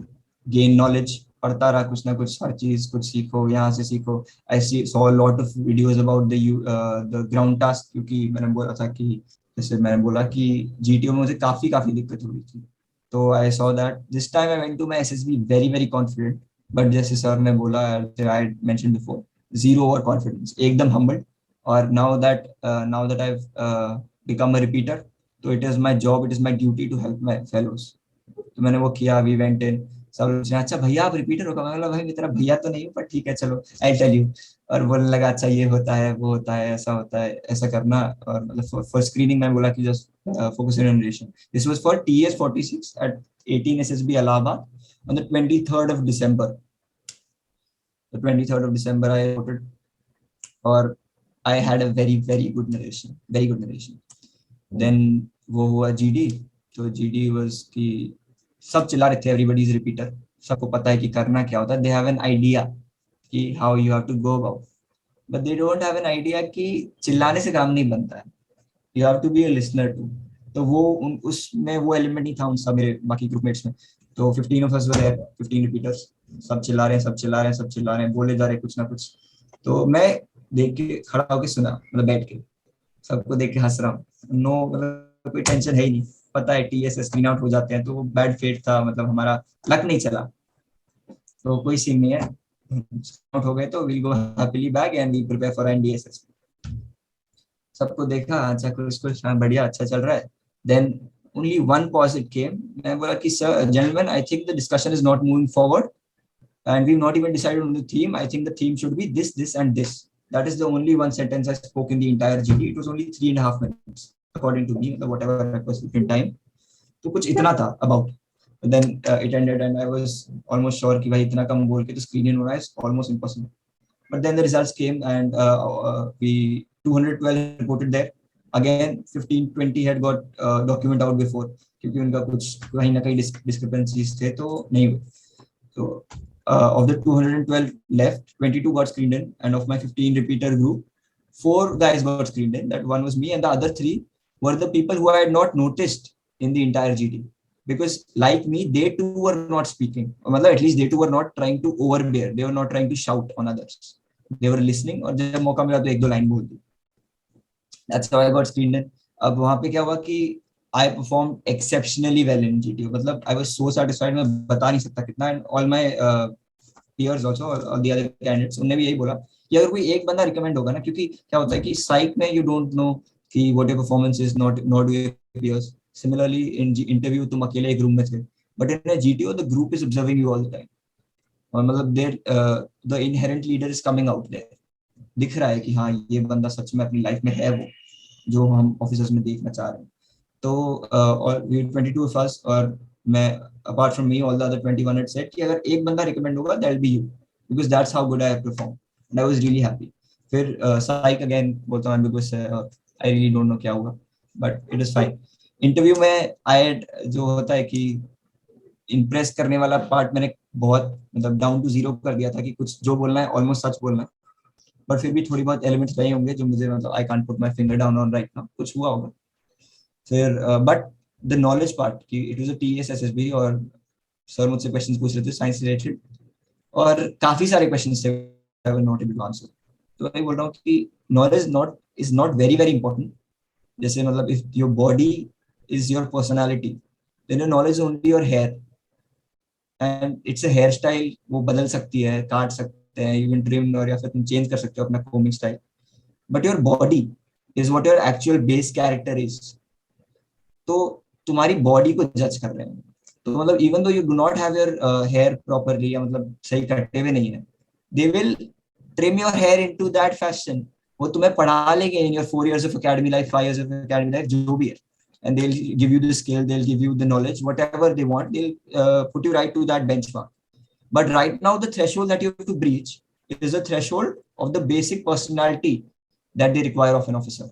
gain knowledge, पढ़ता रहा कुछ ना कुछ, हर चीज कुछ सीखो, यहाँ से सीखो। I saw lot of videos about the ground task, क्योंकि मैंने बोला था कि जैसे मैंने बोला कि जीटीओ में मुझे काफी दिक्कत हो रही थी। तो I saw that this time I went to my SSB very very confident, but जैसे सर ने बोला, I mention before, zero over confidence, एकदम हम्बल। और now that I become a repeater, तो it is my job, it is my duty to help my fellows. तो मैंने वो किया। वी वेंट इन, सब लोग अच्छा भैया आप रिपीटर हो? मैं बोला भाई मैं तेरा भैया तो नहीं हूँ, पर ठीक है चलो आई टेल यू। और बोलने लगा अच्छा ये होता है, वो होता है, ऐसा होता है, ऐसा करना। और मतलब फॉर स्क्रीनिंग मैं बोला कि just focus on narration. This was for TS 46 at 18 SSB Allahabad on the 23rd of December. The 23rd of December I voted, और I had a very good narration. Then वो हुआ जीडी, तो GD was कि सब चिल्ला रहे थे, everybody is repeater, सबको पता है कि करना क्या होता है, दे हैव एन आइडिया कि how you have to go about, but they don't have an idea कि चिल्लाने से काम नहीं बनता है, you have to be a listener too. तो वो उसमें वो एलिमेंट नहीं था उन सब मेरे बाकी ग्रुपमेट्स में। तो 15 of us were there, 15 repeaters, सब चिल्ला रहे हैं, सब चिल्ला रहे हैं, सब चिल्ला रहे हैं, बोले जा रहे हैं कुछ ना कुछ। तो मैं देख के खड़ा होकर सुना, मतलब बैठ के सबको देख के हंस रहा हूँ, नो मतलब कोई टेंशन है ही नहीं, पता है टीएसएस स्क्रीन आउट हो जाते हैं, तो वो बैड फेट था, मतलब हमारा लक नहीं चला, तो कोई सीन नहीं है, आउट हो गए तो will go happily back and we prepare for NDSS. सबको देखा, अच्छा कुछ कुछ, हाँ बढ़िया, अच्छा चल रहा है। Then only one pause it came, मैं बोला कि sir gentleman, I think the discussion is not moving forward and we've not even decided on the theme. I think the theme should be this, this, and this. That is the only one sentence I spoke in the entire GD. It was only 3.5 minutes, according to me, whatever I was in time. तो कुछ इतना था about. But then it ended, and I was almost sure कि भाई इतना कम बोल के तो screen in होना is almost impossible. But then the results came, and we 212 reported there. Again, 15-20 had got document out before, क्योंकि उनका कुछ कहीं ना कहीं discrepancies थे, तो नहीं हुए. So of the 212 left, 22 got screened in, and of my 15 repeater group, 4 guys got screened in. That one was me, and the other 3 were the people who I had not noticed in the entire GD, because like me, they too were not speaking. At least they too were not trying to overbear. They were not trying to shout on others. They were listening, और जब मौका मिला तो एक दो line बोल दी. That's how I got screened in. अब वहाँ पे क्या हुआ कि I performed exceptionally well in GTO. मतलब I was so satisfied, मैं बता नहीं सकता कितना. And all my peers also, or the other candidates, उन्होंने भी यही बोला कि अगर कोई एक बंदा रिकमेंड होगा ना, क्योंकि क्या होता है कि साइक में you don't know कि what your performance is, not your peers. Similarly in interview तुम अकेले एक रूम में थे, but in a GTO the group is observing you all the time. और मतलब the inherent leader is coming out there. दिख रहा है कि हाँ ये बंदा सच में अपनी लाइफ में है वो जो हम ऑफिसर्स में देखना चाह रहे हैं. तो और 22 of us, और मैं apart from me all the other 21 had said कि अगर एक बंदा recommend होगा that will be you, because that's how good I have performed, and I was really happy. फिर psych again बोलता हूँ because I really don't know क्या होगा, but it is fine. Interview में I had जो होता है कि इम्प्रेस करने वाला पार्ट मैंने बहुत मतलब डाउन टू जीरो कर दिया था कि कुछ जो बोलना है ऑलमोस्ट सच बोलना है, बट फिर भी थोड़ी बहुत एलिमेंट्स रहे होंगे जो मुझे मतलब I can't put my finger down on right now, कुछ हुआ होगा. फिर बट द नॉलेज पार्ट कि इट वाज अ टीएसएसएसबी, और सर मुझसे क्वेश्चंस पूछ रहे थे साइंस रिलेटेड, और काफी सारे क्वेश्चंस थे I was not able to answer. तो मैं बोल रहा हूँ कि knowledge is not very very important. जैसे मतलब if your body is your personality, then your knowledge only your hair, and it's a hair style, वो बदल सकती है, काट सकते हैं, इवन ट्रिम, और या फिर तुम चेंज कर सकते हो अपना combing style, but your body is what your actual base character is. तो तुम्हारी बॉडी को जज कर रहे हैं, तो मतलब even though you do not have your hair properly, या मतलब सही कटे हुए नहीं है, they will trim your hair into that fashion. वो तुम्हें पढ़ा लेंगे in your 4 years of academy life, 5 years of academy life, जो भी है, and they'll give you the skill, they'll give you the knowledge, whatever they want, they'll put you right to that benchmark. But right now the threshold that you have to breach is the threshold of the basic personality that they require of an officer.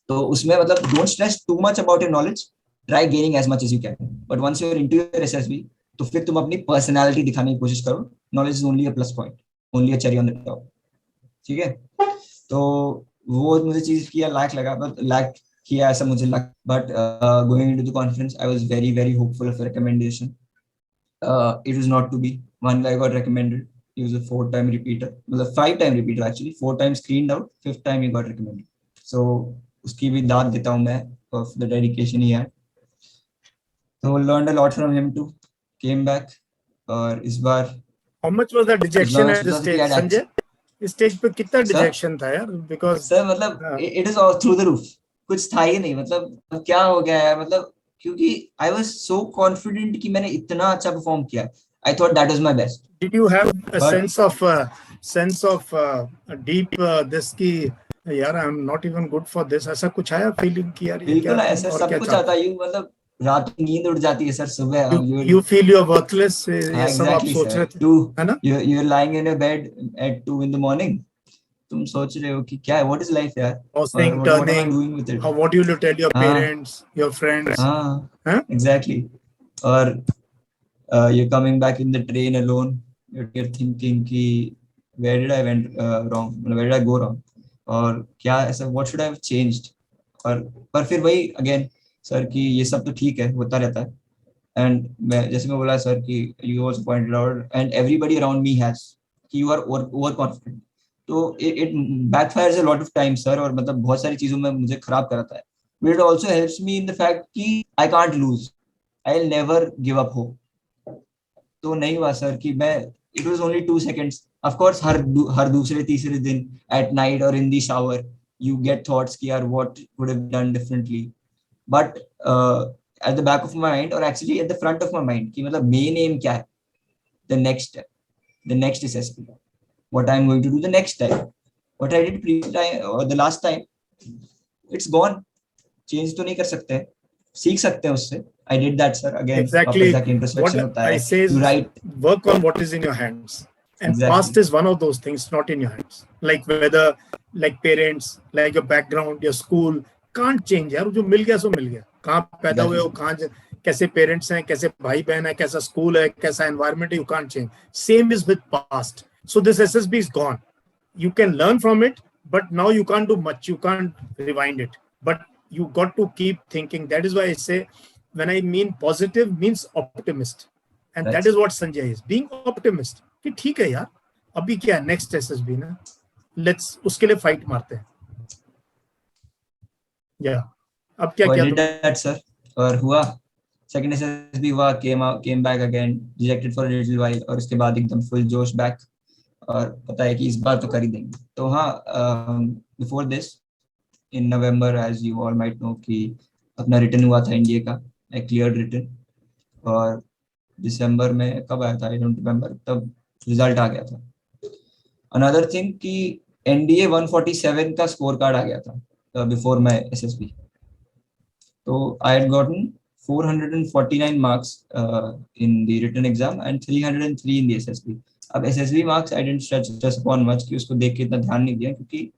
तो उसमें मतलब don't stress too much about your knowledge, try gaining as much as you can, but once you're into your SSB, तो फिर तुम अपनी personality दिखाने की कोशिश करो. Knowledge is only a plus point, only a cherry on the top. ठीक है, तो वो मुझे चीज किया लायक लगा, बट लायक किया ऐसा मुझे लगा. But going into the conference I was very very hopeful of recommendation. It was not to be. One guy got recommended. He was a 4-time repeater, मतलब 5-time repeater actually. 4 times screened out, 5th time he got recommended. So उसकी भी दाद देता हूँ मैं of the dedication he had. So learned a lot from him too. Came back, और इस बार How much was the dejection at this stage, Sanjay? इस stage पे कितना डिजेक्शन था यार? बिकॉज़ सर मतलब it is all through the roof, कुछ था ही नहीं, मतलब क्या हो गया है, मतलब क्योंकि आई वाज सो कॉन्फिडेंट कि मैंने इतना अच्छा परफॉर्म किया. I thought that was my best. Did you have a sense of deep this की यार I am not even good for this, ऐसा कुछ आया फीलिंग की यार? बिल्कुल ऐसा सब कुछ आता है, मतलब रात की नींद उड़ जाती है सर, सुबह you feel you're worthless, ये सब आप सोच रहे थे, है ना? you're lying in your bed at 2 in the morning, तुम सोच रहे हो कि क्या है, what is life यार, what am I doing with it? What will you tell your parents, your friends? Exactly. और you're coming back in the train alone, you're thinking कि where did I went wrong, where did I go wrong, और क्या ऐसा what should I have changed. और पर फिर वही again sir कि ये सब तो ठीक है, होता रहता है. एंड मैं जैसे मैं बोला सर कि you was pointed out and everybody around me has कि यू आर ओवर कॉन्फिडेंट. तो it backfires a lot of time sir, और मतलब बहुत सारी चीजों में मुझे खराब कराता है. But it also helps me in the fact कि I can't lose, I will never give up hope. तो नहीं हुआ सर कि मैं, it was only 2 seconds. Of course हर दूसरे तीसरे दिन एट नाइट और in the shower you get thoughts कि यार what would have done differently. But at the back of my mind or actually at the front of my mind कि मतलब main aim क्या है, the next step, the next assessment, what I'm going to do the next time, what I did previous time or the last time, it's gone. change तो नहीं कर सकते, सीख सकते हैं उससे. I did that sir again. Exactly. वापस जाके What introspection होता I है, say is you write. work on what is in your hands. And Exactly. past is one of those things not in your hands. Like whether, like parents, like your background, your school, can't change यार. जो मिल गया सो मिल गया. कहाँ पैदा हुए हो, कहाँ कैसे पेरेंट्स हैं, कैसे भाई बहन है, कैसा स्कूल है, कैसा एनवायरनमेंट है, you can't change. Same is with past. So this SSB is gone. You can learn from it, but now you can't do much. You can't rewind it. But you got to keep thinking. That is why I say, when I mean positive, means optimist. And that is what Sanjay is. Being optimist. कि ठीक है यार, अभी क्या है, next SSB ना, let's उसके लिए fight मारते हैं. Yeah. अब क्या I क्या did that sir, और हुआ second SSB हुआ, came back again, rejected for a little while, और उसके बाद एकदम full जोश back, और पता है कि इस बार तो कर ही देंगे. तो हाँ, before this in November as you all might know कि अपना रिटर्न हुआ था इंडिया का, I cleared written, और दिसंबर में कब आया था आई डोंट रिमेम्बर, तब रिजल्ट आ गया था. अनदर थिंग कि एनडीए 147 का स्कोर कार्ड आ गया था बिफोर माय एसएसबी. तो I had gotten 449 marks in the written exam and 303 in the SSB. अब SSB marks I didn't stretch upon much कि उसको देख के इतना ध्यान नहीं दिया, क्योंकि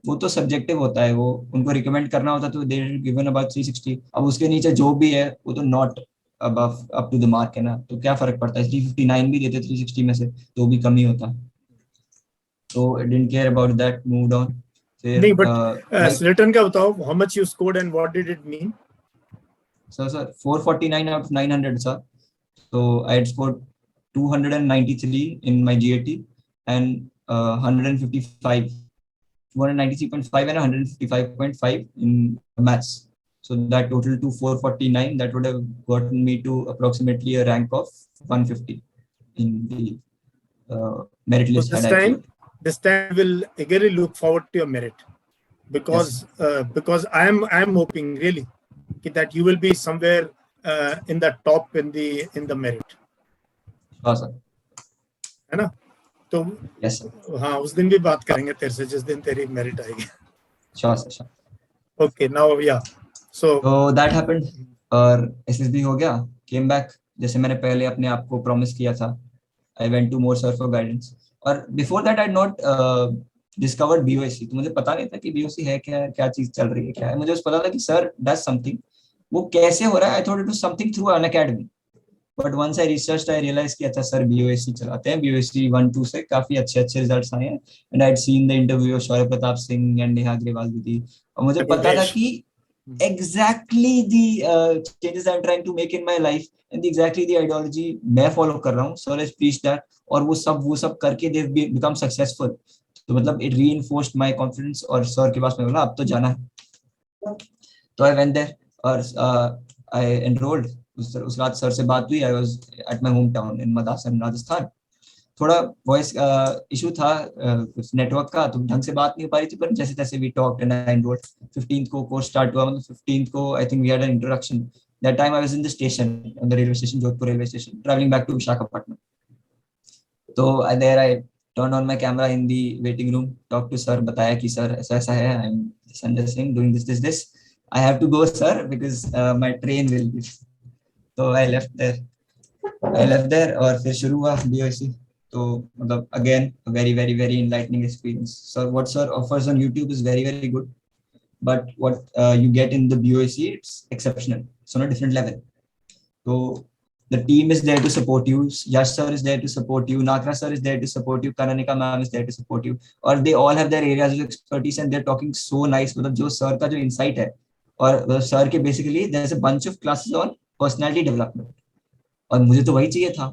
वो तो सब्जेक्टिव होता है, वो उनको रिकमेंड करना होता तो दे गिवन अबाउट 360. अब उसके नीचे जो भी है वो तो not above up to the mark है ना, तो क्या फर्क पड़ता है, 359 भी देते 360 में से तो भी कम ही होता. तो I didn't care about that, moved on. फिर नहीं, but रिटर्न का बताओ, how much you scored and what did it mean? sir 449 out of 900 sir. So I had scored 293 in my GAT and 155, 293.5 and 155.5 in maths. So that total to 449, that would have gotten me to approximately a rank of 150 in the merit list. So this time will eagerly look forward to your merit, because yes. I am hoping really that you will be somewhere in the top in the merit. हाँ sir, है ना? तो yes sir. हाँ, उस दिन भी बात करेंगे तेरे से जिस दिन तेरी मेरिट आएगी. Sure sir, sure. Okay, now yeah. So that happened, और SSB हो गया, came back जैसे मैंने पहले अपने आप को प्रॉमिस किया था. I went to more sir for guidance. और before that I had not discovered BOSC. तो मुझे पता नहीं था कि BOSC है क्या चीज चल रही है, क्या है. मुझे बस पता था कि sir does something. वो कैसे हो रहा है, I thought it was something through an academy. But once I researched, I realized कि अच्छा सर BOSC चलाते हैं, BOSC 1-2 से काफी अच्छे रिजल्ट्स आए हैं. And I had seen the interview of Shaurya Pratap Singh and Neha Agarwal दीदी, और मुझे पता था कि exactly the changes I'm trying to make in my life and exactly the ideology मैं follow कर रहा हूँ. So let's preach that, और वो सब करके they've become successful. तो मतलब it reinforced my confidence, और सर के पास मैं बोला अब तो जाना है. तो I went there और I enrolled. उस रात सर से बात हुई. I was at my hometown in Madhasan, Rajasthan. थोड़ा वॉइस इशू था कुछ नेटवर्क का, तो ढंग से बात नहीं हो पा रही थी, पर जैसे तैसे we talked and I enrolled. 15th को कोर्स स्टार्ट हुआ, मतलब 15th को I think we had an introduction. That time I was in the station, on the railway station, Jodhpur railway station, travelling back to Visakhapatnam. तो there I turn on my camera in the waiting room, talk to sir, बताया कि sir ऐसा है, I am Sanjay Singh doing this, I have to go sir because my train will be. तो I left there और फिर शुरू हुआ BOSC. तो मतलब again a very enlightening experience. So what sir offers on YouTube is very good, but what you get in the BOSC, it's exceptional. So on a different level. तो the team is there to support you, Yash sir is there to support you, Nakra sir is there to support you, Kananika ma'am is there to support you, or they all have their areas of expertise and they're talking so nice. मतलब जो sir का जो insight है, और sir के basically there's a bunch of classes on personality development, और मुझे तो वही चाहिए था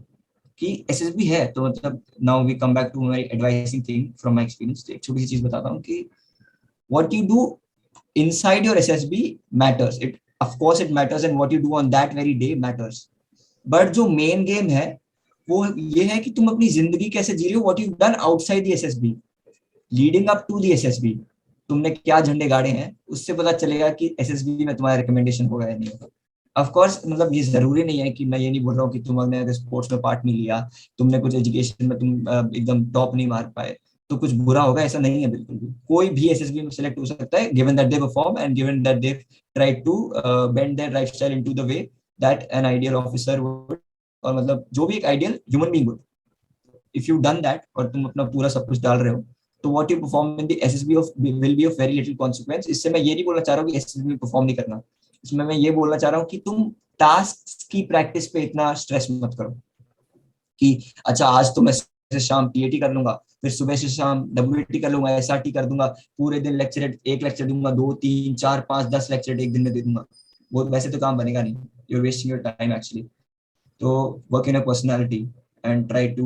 कि SSB है तो मतलब now we come back to my advising thing from my experience. एक छोटी सी चीज बताता हूँ कि what you do inside your SSB matters. It of course it matters, and what you do on that very day matters. But जो main game है वो ये है कि तुम अपनी जिंदगी कैसे जी रहे हो, what you done outside the SSB leading up to the SSB, तुमने क्या झंडे गाड़े हैं, उससे पता चलेगा कि एसएसबी में तुम्हारा रिकमेंडेशन होगा या नहीं होगा. ऑफ कोर्स मतलब ये जरूरी नहीं है कि मैं ये नहीं बोल रहा हूँ कि तुमने अगर स्पोर्ट्स में पार्ट नहीं लिया, तुमने कुछ एजुकेशन में तुम एकदम टॉप नहीं मार पाए तो कुछ बुरा होगा, ऐसा नहीं है बिल्कुल भी. कोई भी एसएसबी में सिलेक्ट हो सकता है given that they perform and given that they try to bend their lifestyle into the way that an ideal officer would, और मतलब जो भी एक ideal human being would. If you done that और तुम अपना पूरा सब कुछ डाल रहे हो तो what you perform in the SSB will be of very little consequence. इससे मैं ये नहीं बोलना चाह रहा हूँ कि SSB में परफॉर्म नहीं करना, इसमें मैं ये बोलना चाह रहा हूँ कि तुम टास्क की प्रैक्टिस पे इतना स्ट्रेस मत करो कि अच्छा आज तो मैं से शाम PAT कर लूंगा, फिर सुबह से शाम WAT कर लूंगा, SRT कर दूंगा, पूरे दिन लेक्चर, एक लेक्चर दूंगा, 2 3 4 5 10 लेक्चर एक दिन में दे दूंगा. वो वैसे तो काम बनेगा नहीं. You're wasting your time actually. So work in a personality and try to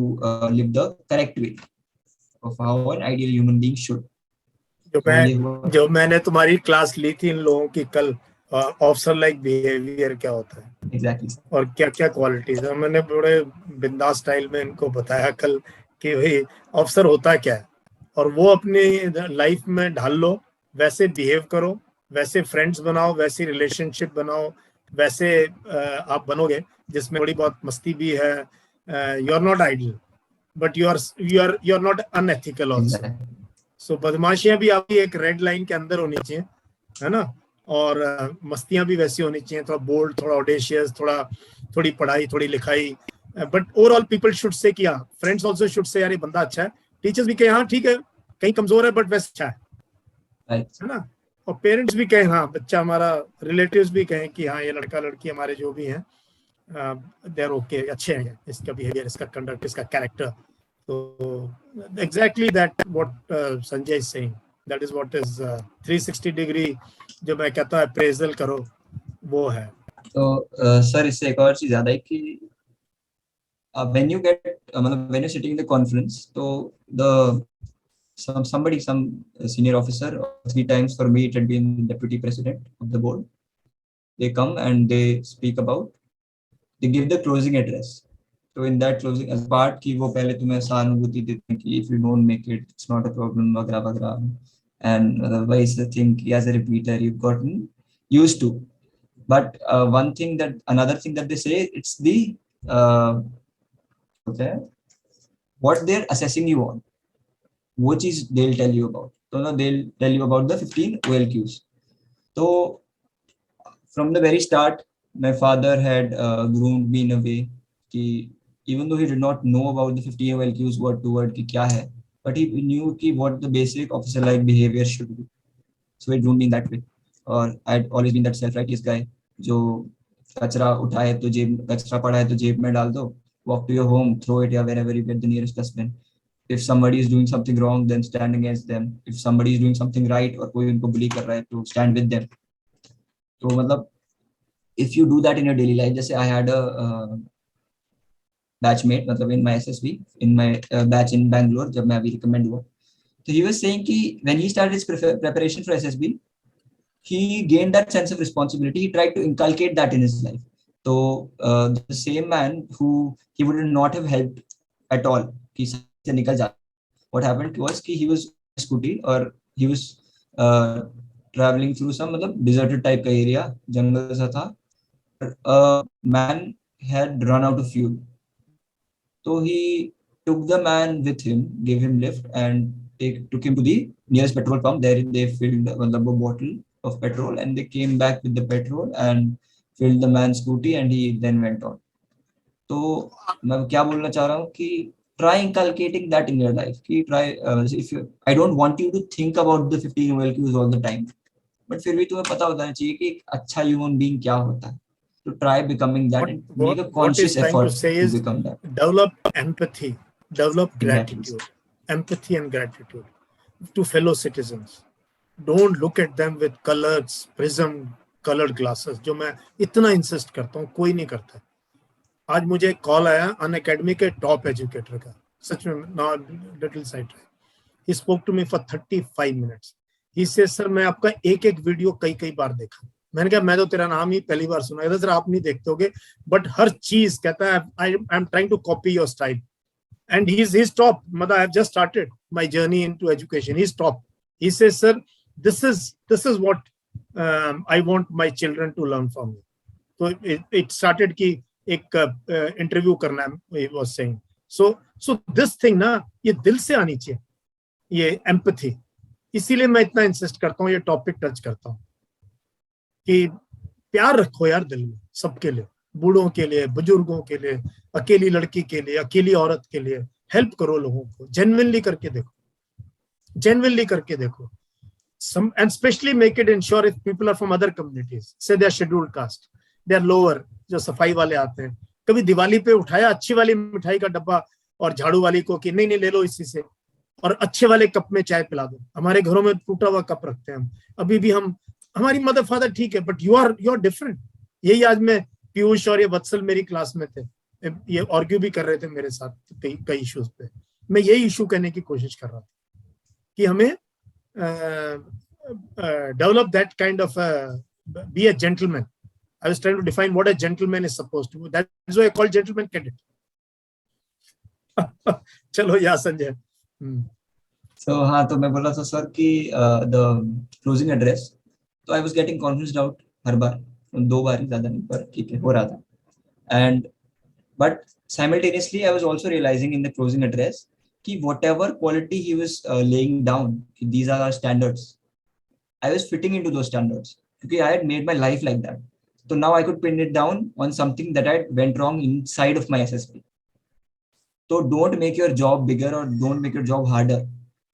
live the correct way of how an ideal human being should. जो मैंने तुम्हारी क्लास ली थी इन लोगों की कल, ऑफिसर लाइक बिहेवियर क्या होता है Exactly. और क्या क्या क्वालिटीज है, मैंने बड़े बिंदास स्टाइल में इनको बताया कल कि भाई ऑफिसर होता क्या है, और वो अपनी लाइफ में ढाल लो, वैसे बिहेव करो, वैसे फ्रेंड्स बनाओ, वैसी रिलेशनशिप बनाओ, वैसे आप बनोगे जिसमें थोड़ी बहुत मस्ती भी है. You are not ideal but you are not unethical also. So बदमाशियां भी आपकी एक रेड लाइन के अंदर होनी चाहिए, है ना, और मस्तियां भी वैसी होनी चाहिए, थोड़ा बोल्ड, थोड़ा ऑडेशियस, थोड़ी पढ़ाई, थोड़ी लिखाई. But overall people should say कि हाँ, फ्रेंड्स आल्सो शुड से यार ये बंदा अच्छा है, टीचर्स भी कहे हाँ ठीक है कहीं कमजोर है बट वैसे अच्छा है ना, और पेरेंट्स भी कहें हाँ बच्चा हमारा, रिलेटिव्स भी कहें कि हाँ ये लड़का लड़की हमारे जो भी हैं दे आर ओके, अच्छे हैं, इसका बिहेवियर, इसका कंडक्ट, इसका कैरेक्टर. तो exactly that what Sanjay is saying, that is what is 360 degree जो मैं कहता हूँ अप्रेजल करो, वो है. तो सर इससे एक और चीज ज्यादा है कि when you get मतलब when you're sitting in the conference, तो the some senior officer, 3 times for me it had been the deputy president of the board, they come and they speak about, they give the closing address. So in that closing as part कि वो पहले तुम्हें सहानुभूति देते हैं कि if you don't make it, it's not a problem वगैरह वगैरह, and otherwise the thing as a repeater you've gotten used to. But another thing that they say, it's the what they're assessing you on, वो चीज they'll tell you about. तो ना they'll tell you about the 15 OLQs. तो from the very start my father had groomed me in a way कि even though he did not know about the 15 OLQs word to word कि क्या है, but he knew कि what the basic officer like behavior should be. So he groomed me in that way. और I'd always been that self-righteous guy जो कचरा उठाए तो कचरा पड़ा है तो जेब में डाल दो, walk to your home, throw it wherever you get the nearest dustbin. If somebody is doing something wrong, then stand against them. If somebody is doing something right और कोई उनको bully कर रहा है तो stand with them. तो मतलब if you do that in your daily life, जैसे I had a batchmate मतलब in my SSB, in my batch in Bangalore जब मैं अभी recommend हुआ, तो he was saying कि when he started his preparation for SSB, he gained that sense of responsibility. He tried to inculcate that in his life. So the same man who he would not have helped at all, कि से निकल जाता. What happened was कि he was scooty और he was traveling through some मतलब deserted type का area, जंगल सा था. A man had run out of fuel. So he took the man with him, gave him lift, and took him to the nearest petrol pump. There they filled a bottle of petrol and they came back with the petrol and filled the man's scooty and he then went on. तो मैं क्या बोलना चाह रहा हूँ कि try inculcating that in your life. कि try I don't want you to think about the 15 OLQs all the time, but फिर भी तुम्हें पता होना चाहिए कि एक अच्छा human being क्या होता है. to try becoming that and make a What conscious he's trying to effort say to is become that. develop empathy, develop Exactly. gratitude, empathy and gratitude to fellow citizens. Don't look at them with colors, prism, colored glasses, जो मैं इतना insist करता हूँ, कोई नहीं करता. आज मुझे एक कॉल आया अन अकेडमी के टॉप एजुकेटर का, सच में, not little side. He spoke to me for 35 minutes. He says, sir मैं आपका एक एक वीडियो कई बार देखा. मैंने कहा मैं तो तेरा नाम ही पहली बार सुना. कहता सर आप नहीं देखते होगे, बट हर चीज कहता है I am trying to copy your style. And he's top. Mother, I've just started my journey into education. He's top. He says, sir, this is what I want my children to learn from me. So it started कि एक interview करना है, he was saying. So this thing ना ये दिल से आनी चाहिए, ये empathy. इसीलिए मैं इतना इंसिस्ट करता हूँ, ये टॉपिक टच करता हूँ कि प्यार रखो यार दिल में सबके लिए, बूढ़ों के लिए, बुजुर्गों के लिए, अकेली लड़की के लिए, अकेली औरत के लिए. हेल्प करो लोगों को, जेन्युइनली करके देखो. Some, and especially make it ensure if people are from other communities, say they are scheduled caste, they are lower, जो सफाई वाले आते हैं, कभी दिवाली पे उठाया अच्छी वाली मिठाई का डब्बा और झाड़ू वाली को कि नहीं ले लो इसी से, और अच्छे वाले कप में चाय पिला दो. हमारे घरों में टूटा हुआ कप रखते हैं हम अभी भी. हम, हमारी मदर फादर ठीक है, बट यू आर डिफरेंट. यही आज मैं, पीयूष और ये वत्सल मेरी क्लास में थे, ये आर्ग्यू भी कर रहे थे मेरे साथ कई इश्यूज पे. मैं यही इशू कहने की कोशिश कर रहा था कि हमें develop that kind of be a gentleman. I was trying to define what a gentleman is supposed to be. That is why I call gentleman cadet. चलो या संजय. So हाँ, तो मैं बोला था सर कि the closing address, तो I was getting confused out हर बार, 2 बार ही, ज्यादा नहीं, पर ठीक है हो रहा था. And but simultaneously I was also realizing in the closing address कि whatever quality he was laying down, these are our standards, I was fitting into those standards because I had made my life like that. So now I could pin it down on something that I went wrong inside of my SSB. So don't make your job bigger or don't make your job harder.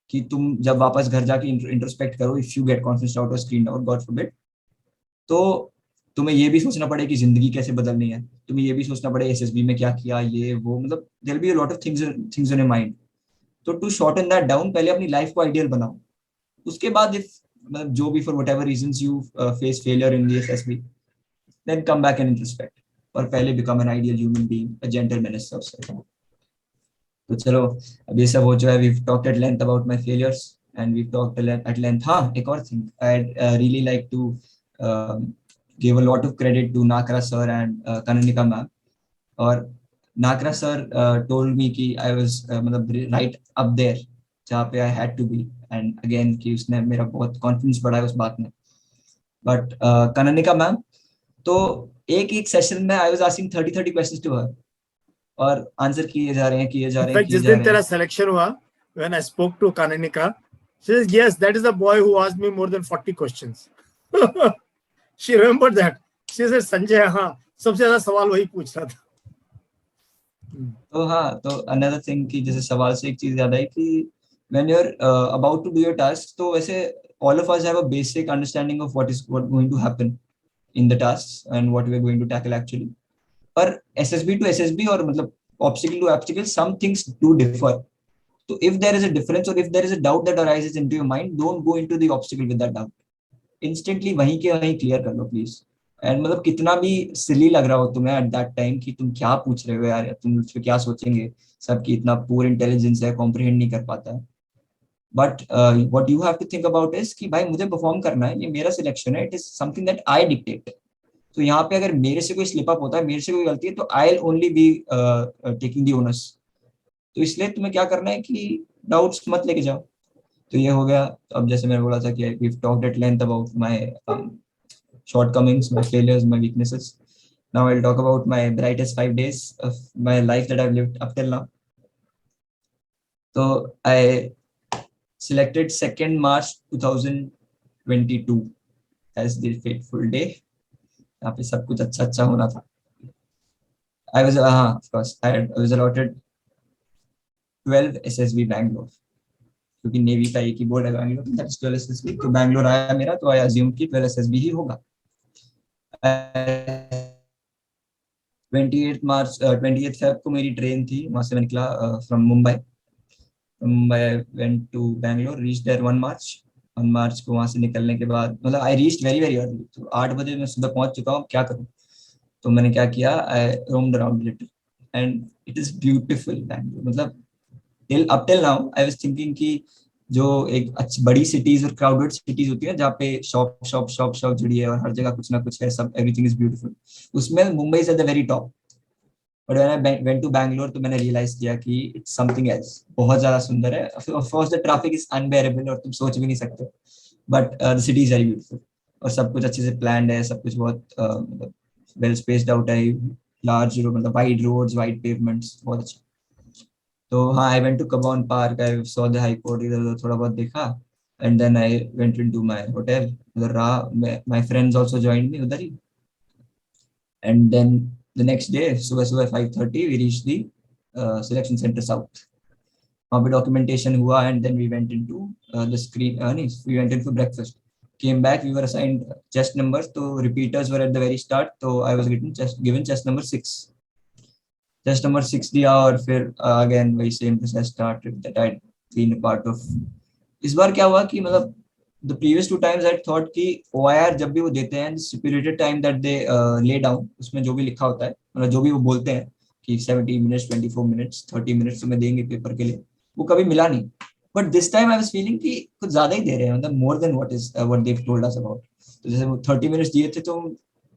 कि तुम जब वापस घर जाके introspect करो, if you get confused out or screened out, God forbid, तो तुम्हें ये भी सोचना पड़े कि जिंदगी कैसे बदलनी है, तुम्हें ये भी सोचना पड़े SSB में क्या किया, ये वो, मतलब there will be a lot of things on your mind. तो to shorten that down, पहले अपनी लाइफ को आइडियल बनाओ. उसके बाद if मतलब जो भी for whatever reasons you face failure in the SSB, then come back and introspect. और पहले become an ideal human being, a gentleman as such. तो चलो अब ये सब हो चुका है. We've talked at length about my failures and we've talked at length. हाँ, एक और thing, I'd really like to give a lot of credit to Nakra sir and Kananika ma'am. और Nakra sir told me कि I was मतलब right up there जहाँ पे I had to be, and again कि उसने मेरा बहुत confidence बढ़ाया उस बात में. But Kananika ma'am, तो एक सेशन में I was asking 30 questions to her और आंसर किए जा रहे हैं. जिस दिन तेरा सिलेक्शन हुआ, when I spoke to Kananika, she says yes, that is the boy who asked me more than 40 questions. She remembered that. She said Sanjay, हाँ, सबसे ज्यादा सवाल वही पूछ रहा था. तो हाँ, तो another thing कि जैसे सवाल से एक चीज याद आई कि when you're about to do your task, तो वैसे all of us have a basic understanding of what going to happen in the tasks and what we're going to tackle actually. पर SSB to SSB और मतलब obstacle to obstacle, some things do differ. So if there is a difference or if there is a doubt that arises into your mind, don't go into the obstacle with that doubt. Instantly वहीं के वहीं clear कर लो please. And मतलब कितना भी silly लग रहा हो तुम्हें at that time कि तुम क्या पूछ रहे हो यार, तुम उस पे क्या सोचेंगे, सबकी इतना poor intelligence है, comprehend नहीं कर पाता है. But what you have to think about is कि भाई मुझे perform करना है, ये मेरा selection है, it is something that I dictate. तो यहाँ पे अगर मेरे से कोई स्लिप अप होता है, मेरे से कोई गलती है, तो I will only be taking the owners. तो इसलिए तुम्हें क्या करना है कि डाउट्स मत लेके जाओ. तो ये हो गया. अब जैसे मैंने बोला था कि we've talked at length about my shortcomings, my failures, my weaknesses. Now I'll talk about my brightest 5 days of my life that I've lived up till now. So I selected 2nd March 2022 as the fateful day. यहाँ पे सब कुछ अच्छा होना था. I was of course I was allotted 12 SSB Bangalore क्योंकि navy का एक ही बोर्ड है बैंगलोर, that is 12 SSB. तो बैंगलोर आया मेरा, तो I assume कि 12 SSB ही होगा. 28 फेब को मेरी ट्रेन थी, वहां से मैं निकला from Mumbai. I went to Bangalore, reached there 1 March। 1 मार्च को वहां से निकलने के बाद मतलब I reached very very early, तो 8 बजे मैं सुबह पहुंच चुका हूँ, क्या करूँ। तो मैंने क्या किया, I roamed around little and it is beautiful Bangalore. मतलब till now I was thinking कि जो एक अच्छी बड़ी सिटीज और क्राउडेड सिटीज होती है जहाँ पे शॉप शॉप शॉप शॉप जुड़ी है और हर जगह कुछ ना कुछ है, सब एवरीथिंग इज ब्यूटीफुल, उसमें Mumbai is at the very top. But when I went to Bangalore तो मैंने रियलाइज किया कि इट्स समथिंग एल्स, बहुत ज्यादा सुंदर है। Of course the traffic is unbearable और तुम सोच भी नहीं सकते, but the city is very beautiful और सब कुछ अच्छे से प्लान्ड है, सब कुछ बहुत मतलब वेल स्पेस्ड आउट है, लार्ज मतलब वाइड रोड्स, वाइड पेवमेंट्स, बहुत अच्छा। तो हाँ, I went to Cubbon Park, I saw the high court, इधर उधर थोड़ा बहुत देखा and then I went into my hotel. उधर रहा, my friends also joined me उधर ही। And then the next day सुबह सुबह 5:30 we reach the selection centre south. वहाँ पे डॉक्यूमेंटेशन हुआ and then we went into the screen, नहीं, we went in for breakfast. Came back, we were assigned chest numbers, तो repeaters were at the very start, तो I was given chest number 6। chest number 6 दिया और फिर again वही same process started that I'd been a part of। इस बार क्या हुआ कि मतलब the previous 2 times I thought कि OIR जब भी वो देते हैं stipulated time that they lay down, उसमें जो भी लिखा होता है मतलब जो भी वो बोलते हैं कि 70 minutes, 24 minutes, 30 minutes तुम्हें देंगे पेपर के लिए, वो कभी मिला नहीं। But this time I was feeling कि कुछ ज्यादा ही दे रहे हैं, मतलब more than what they told us about. तो जैसे वो 30 मिनट्स दिए थे तो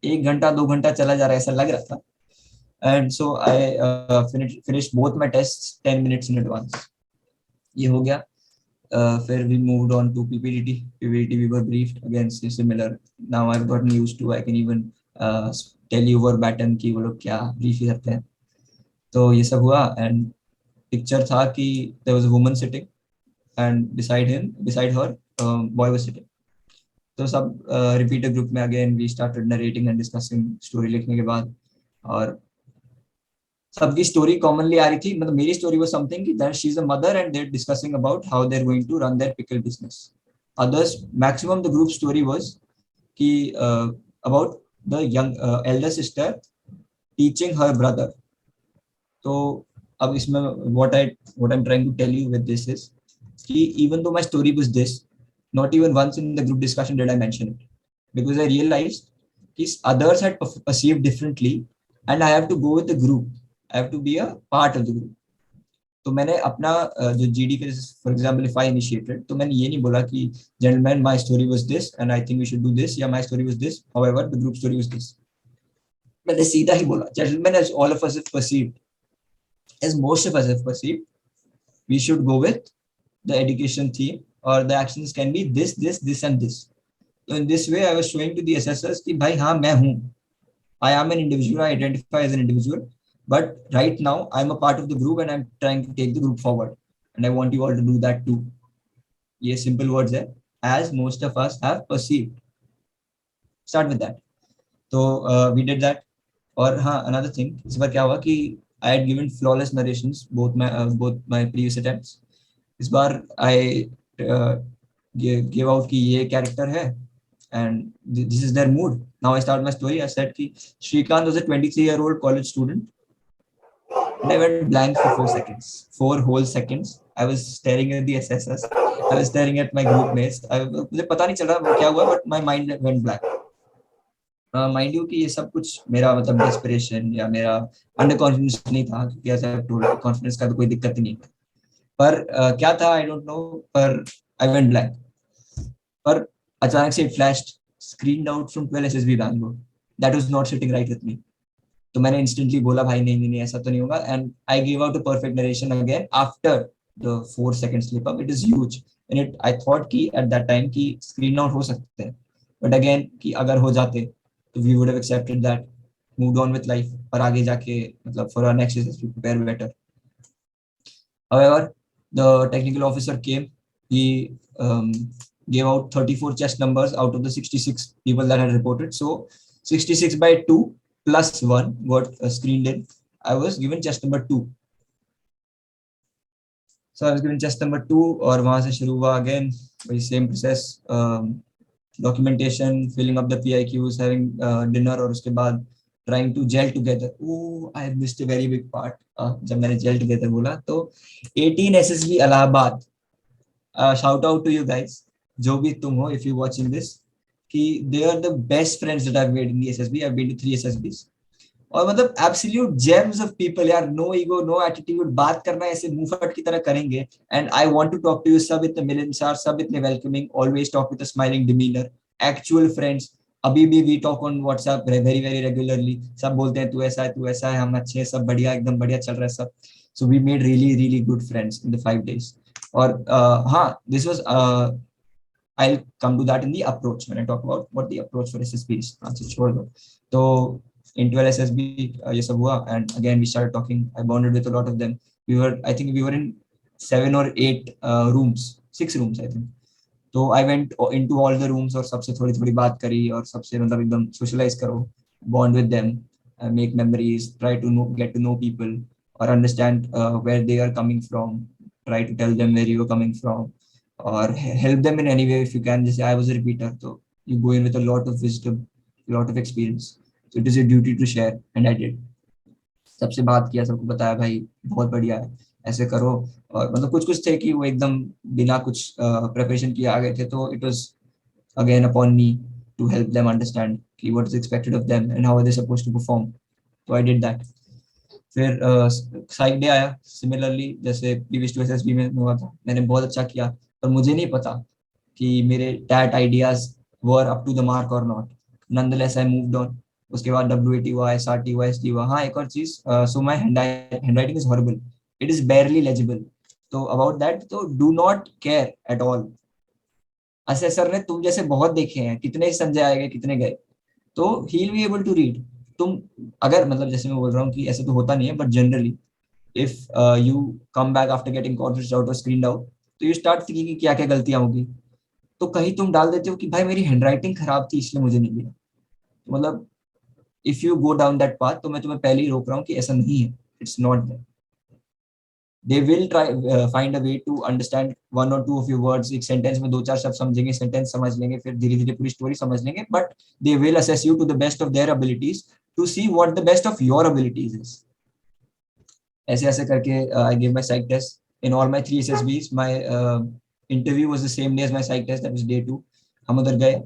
1 घंटा 2 घंटा चला जा रहा है ऐसा लग रहा था। And so I finished both my tests 10 minutes in advance. ये हो गया। फिर we moved on to PPT we were briefed again similar. Now I have gotten used to, I can even tell you verbatim कि वो लोग क्या brief करते हैं। तो ये सब हुआ एंड पिक्चर था कि there was a woman sitting and beside her boy was sitting। तो सब रिपीटर ग्रुप में again we started narrating and discussing story लिखने के बाद, और सबकी स्टोरी कॉमनली आ रही थी। मतलब मेरी स्टोरी वाज समथिंग कि that she is a mother and they are discussing about how they are going to run their pickle business. Others maximum the group story was कि about the young elder sister teaching her brother. तो अब इसमें what I am trying to tell you with this is even though my story was this, not even once in the group discussion did I mention it, because I realized that others had perceived differently and I have to go with the group, I have to be a part of the group। तो मैंने अपना जो GD के, for example if I initiated, तो मैंने ये नहीं बोला कि gentleman my story was this and I think we should do this, या my story was this however the group story was this. मैंने सीधा ही बोला, gentleman as all of us have perceived, as most of us have perceived, we should go with the education theme or the actions can be this this this and this। so in this way I was showing to the assessors कि भाई हाँ मैं हूँ, I am an individual, I identify as an individual, but right now I'm a part of the group and I'm trying to take the group forward and I want you all to do that too। ये simple words है, as most of us have perceived, start with that। तो we did that। और हाँ, another thing, इस बार क्या हुआ कि I had given flawless narrations both my previous attempts। इस बार आई गिव आउट कि ये कैरेक्टर है and this is their mood. Now I start my story. I said कि Srikant was a 23-year-old college student and I went blank for 4 seconds, 4 whole seconds। I was staring at the assessors, I was staring at my group mates। मुझे पता नहीं चल रहा क्या हुआ, but my mind went blank। Mind you कि ये सब कुछ मेरा मतलब डेस्परेशन या मेरा अंडर कॉन्फिडेंस नहीं था, क्योंकि ऐसा कॉन्फिडेंस का तो कोई दिक्कत ही नहीं है। पर क्या था आई डोंट नो, पर आई वेंट ब्लैंक। पर अचानक से flashed screened out from 12 SSB Bangalore, that was not sitting right with me. तो मैंने इंस्टेंटली बोला भाई नहीं नहीं नहीं ऐसा तो नहीं होगा, and I give out a perfect narration again after the 4 second slip up. It is huge and it I thought कि एट दैट टाइम कि स्क्रीन आउट हो सकते हैं, बट अगेन कि अगर हो जाते तो we would have accepted that, moved on with life, और आगे जाके मतलब for our next SSB prepare better. However, the technical officer came. He gave out 34 chest numbers out of the 66 people that had reported. So 66 by 2 plus 1 got screened in. I was given chest number 2. So I was given chest number 2 और वहाँ से शुरू हुआ again वही same process, documentation, filling up the PIQs, having dinner, और उसके बाद trying to gel together. Oh, I missed a very big part. जब मैंने gel together बोला तो 18 SSB Allahabad, shout out to you guys, जो भी तुम हो, if you watching this, कि they are the best friends that I've made in the SSB. I've been to 3 SSBs. और मतलब एब्सोल्यूट जेम्स ऑफ पीपल यार, नो ईगो नो एटीट्यूड, बात करना ऐसे मुंह फट की तरह करेंगे. And I want to talk to you, सब इतने मिलनसार, सब इतने welcoming, always talk with a smiling demeanour, actual friends. अभी भी we talk on WhatsApp very very regularly. सब बोलते हैं तू ऐसा है, तू ऐसा है, हम अच्छे हैं, सब बढ़िया, एकदम बढ़िया चल रहा है सब. So we made really really good friends in the 5 days. और हाँ, this was, I'll come to that in the approach when I talk about what the approach for SSB is. अच्छा छोड़ दो. तो in 12 SSB ये सब हुआ, and again we started talking. I bonded with a lot of them. I think we were in 7 or 8 rooms, 6 rooms I think. तो I went into all the rooms और सबसे थोड़ी थोड़ी बात करी, और सबसे मतलब एकदम socialize करो, bond with them, make memories, try to get to know people, or understand where they are coming from, try to tell them where you are coming from, or help them in any way if you can. जैसे I was a repeater, तो you go in with a lot of wisdom, a lot of experience. So it is your duty to share, and I did. सबसे बात किया, सबको बताया भाई बहुत बढ़िया है, ऐसे करो. और मतलब कुछ कुछ थे कि वो एकदम बिना कुछ प्रिपरेशन किए आ गए थे, तो it was again upon me to help them understand कि what is expected of them and how are they supposed to perform. So I did that. फिर साइक डे आया सिमिलरली जैसे प्रीवियस टू एसएसबी में हुआ था. मैंने बहुत अच्छा किया, पर मुझे नहीं पता कि मेरे TAT ideas were up to the mark or not. Nonetheless I moved on. उसके बाद WAT हुआ, SRT हुआ, SD हुआ. हाँ, एक और चीज, so my handwriting is horrible, it is बैरली legible. तो अबाउट दैट, तो do not care at all. Assessor ने तुम जैसे बहुत देखे हैं, कितने संजय आएंगे, कितने गए, तो he will be able to read. तुम अगर मतलब जैसे मैं बोल रहा हूँ कि ऐसे तो होता नहीं है, but generally if you come back after getting conference out और स्क्रीन आउट, तो यू स्टार्ट थिंकिंग कि क्या क्या गलतियां होगी. तो कहीं तुम डाल देते हो कि भाई मेरी हैंडराइटिंग खराब थी इसलिए मुझे नहीं मिला. मतलब if you go down that path, तो मैं तुम्हें पहले ही रोक रहा हूँ कि ऐसा नहीं है. It's not that. They will try find a way to understand 1 or 2 of your words. एक सेंटेंस में 2-4 शब्द समझेंगे, सेंटेंस समझ लेंगे, फिर धीरे धीरे पूरी स्टोरी समझ लेंगे. But they will assess you to the best of their abilities to see what the best of your abilities is. ऐसे ऐसे करके I gave my psych test in all my 3 SSBs. My interview was the same day as my psych test. That was day 2. हम उधर गए.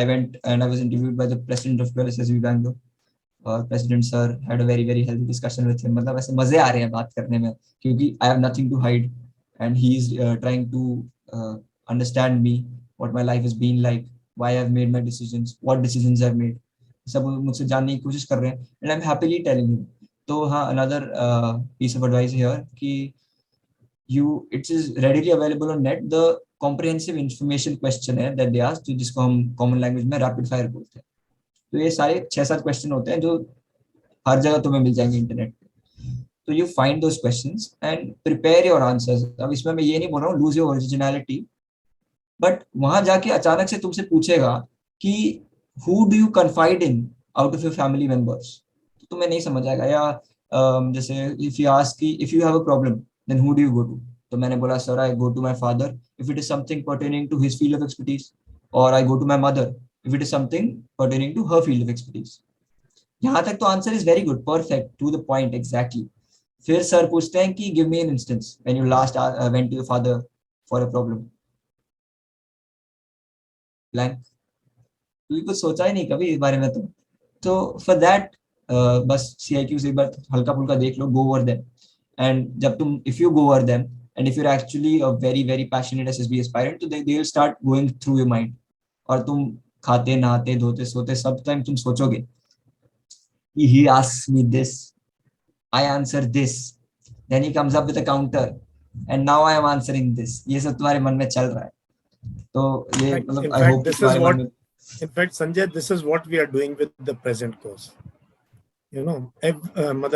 I went and I was interviewed by the president of 12 SSB Bangalore. और president sir had a very very healthy discussion with him. मतलब ऐसे मजे आ रहे हैं बात करने में, क्योंकि I have nothing to hide and he is trying to understand me, what my life has been like, why I have made my decisions, what decisions I have made. सब मुझसे जानने की कोशिश कर रहे हैं, and I am happily telling him. तो हाँ, another piece of advice here कि it is readily available on net, the comprehensive information questionnaire that they ask, जिसको हम कॉमन लैंग्वेज में रैपिड फायर बोलते हैं. तो ये सारे 6-7 क्वेश्चन होते हैं जो हर जगह तुम्हें मिल जाएंगे इंटरनेट पे. तो you find those questions and prepare your answers. अब इसमें मैं ये नहीं बोल रहा हूँ लूज योर ओरिजिनलिटी, बट वहां जाके अचानक से तुमसे पूछेगा कि who do you confide in out of your family members, तो तुम्हें नहीं समझ आएगा. या जैसे इफ यू आस्क कि if you have a problem then who do you go to, तो मैंने बोला sir I go to my father if it is something pertaining to his field of expertise, और I go to my mother if it is something pertaining to her field of expertise. यहाँ तक तो answer is very good, perfect, to the point, exactly. फिर sir पूछते हैं कि give me an instance when you last went to your father for a problem. Blank. तू कुछ सोचा ही नहीं कभी इस बारे में. तो फॉर दैट बस CIQ से एक बार हल्का फुल्का देख लो, गो ओवर देम. एंड जब तुम if you go over them and if you are actually a very very passionate SSB aspirant, तो they will start going through your mind. और तुम खाते नहाते धोते सोते सब टाइम तुम सोचोगे कि he asks me this, I answer this, then he comes up with a counter and now I am answering this. ये सब तुम्हारे मन में चल रहा है. तो ये मतलब I hope तुम्हारे मन में. In fact, Sanjay, this is what we are doing with the present course. You know,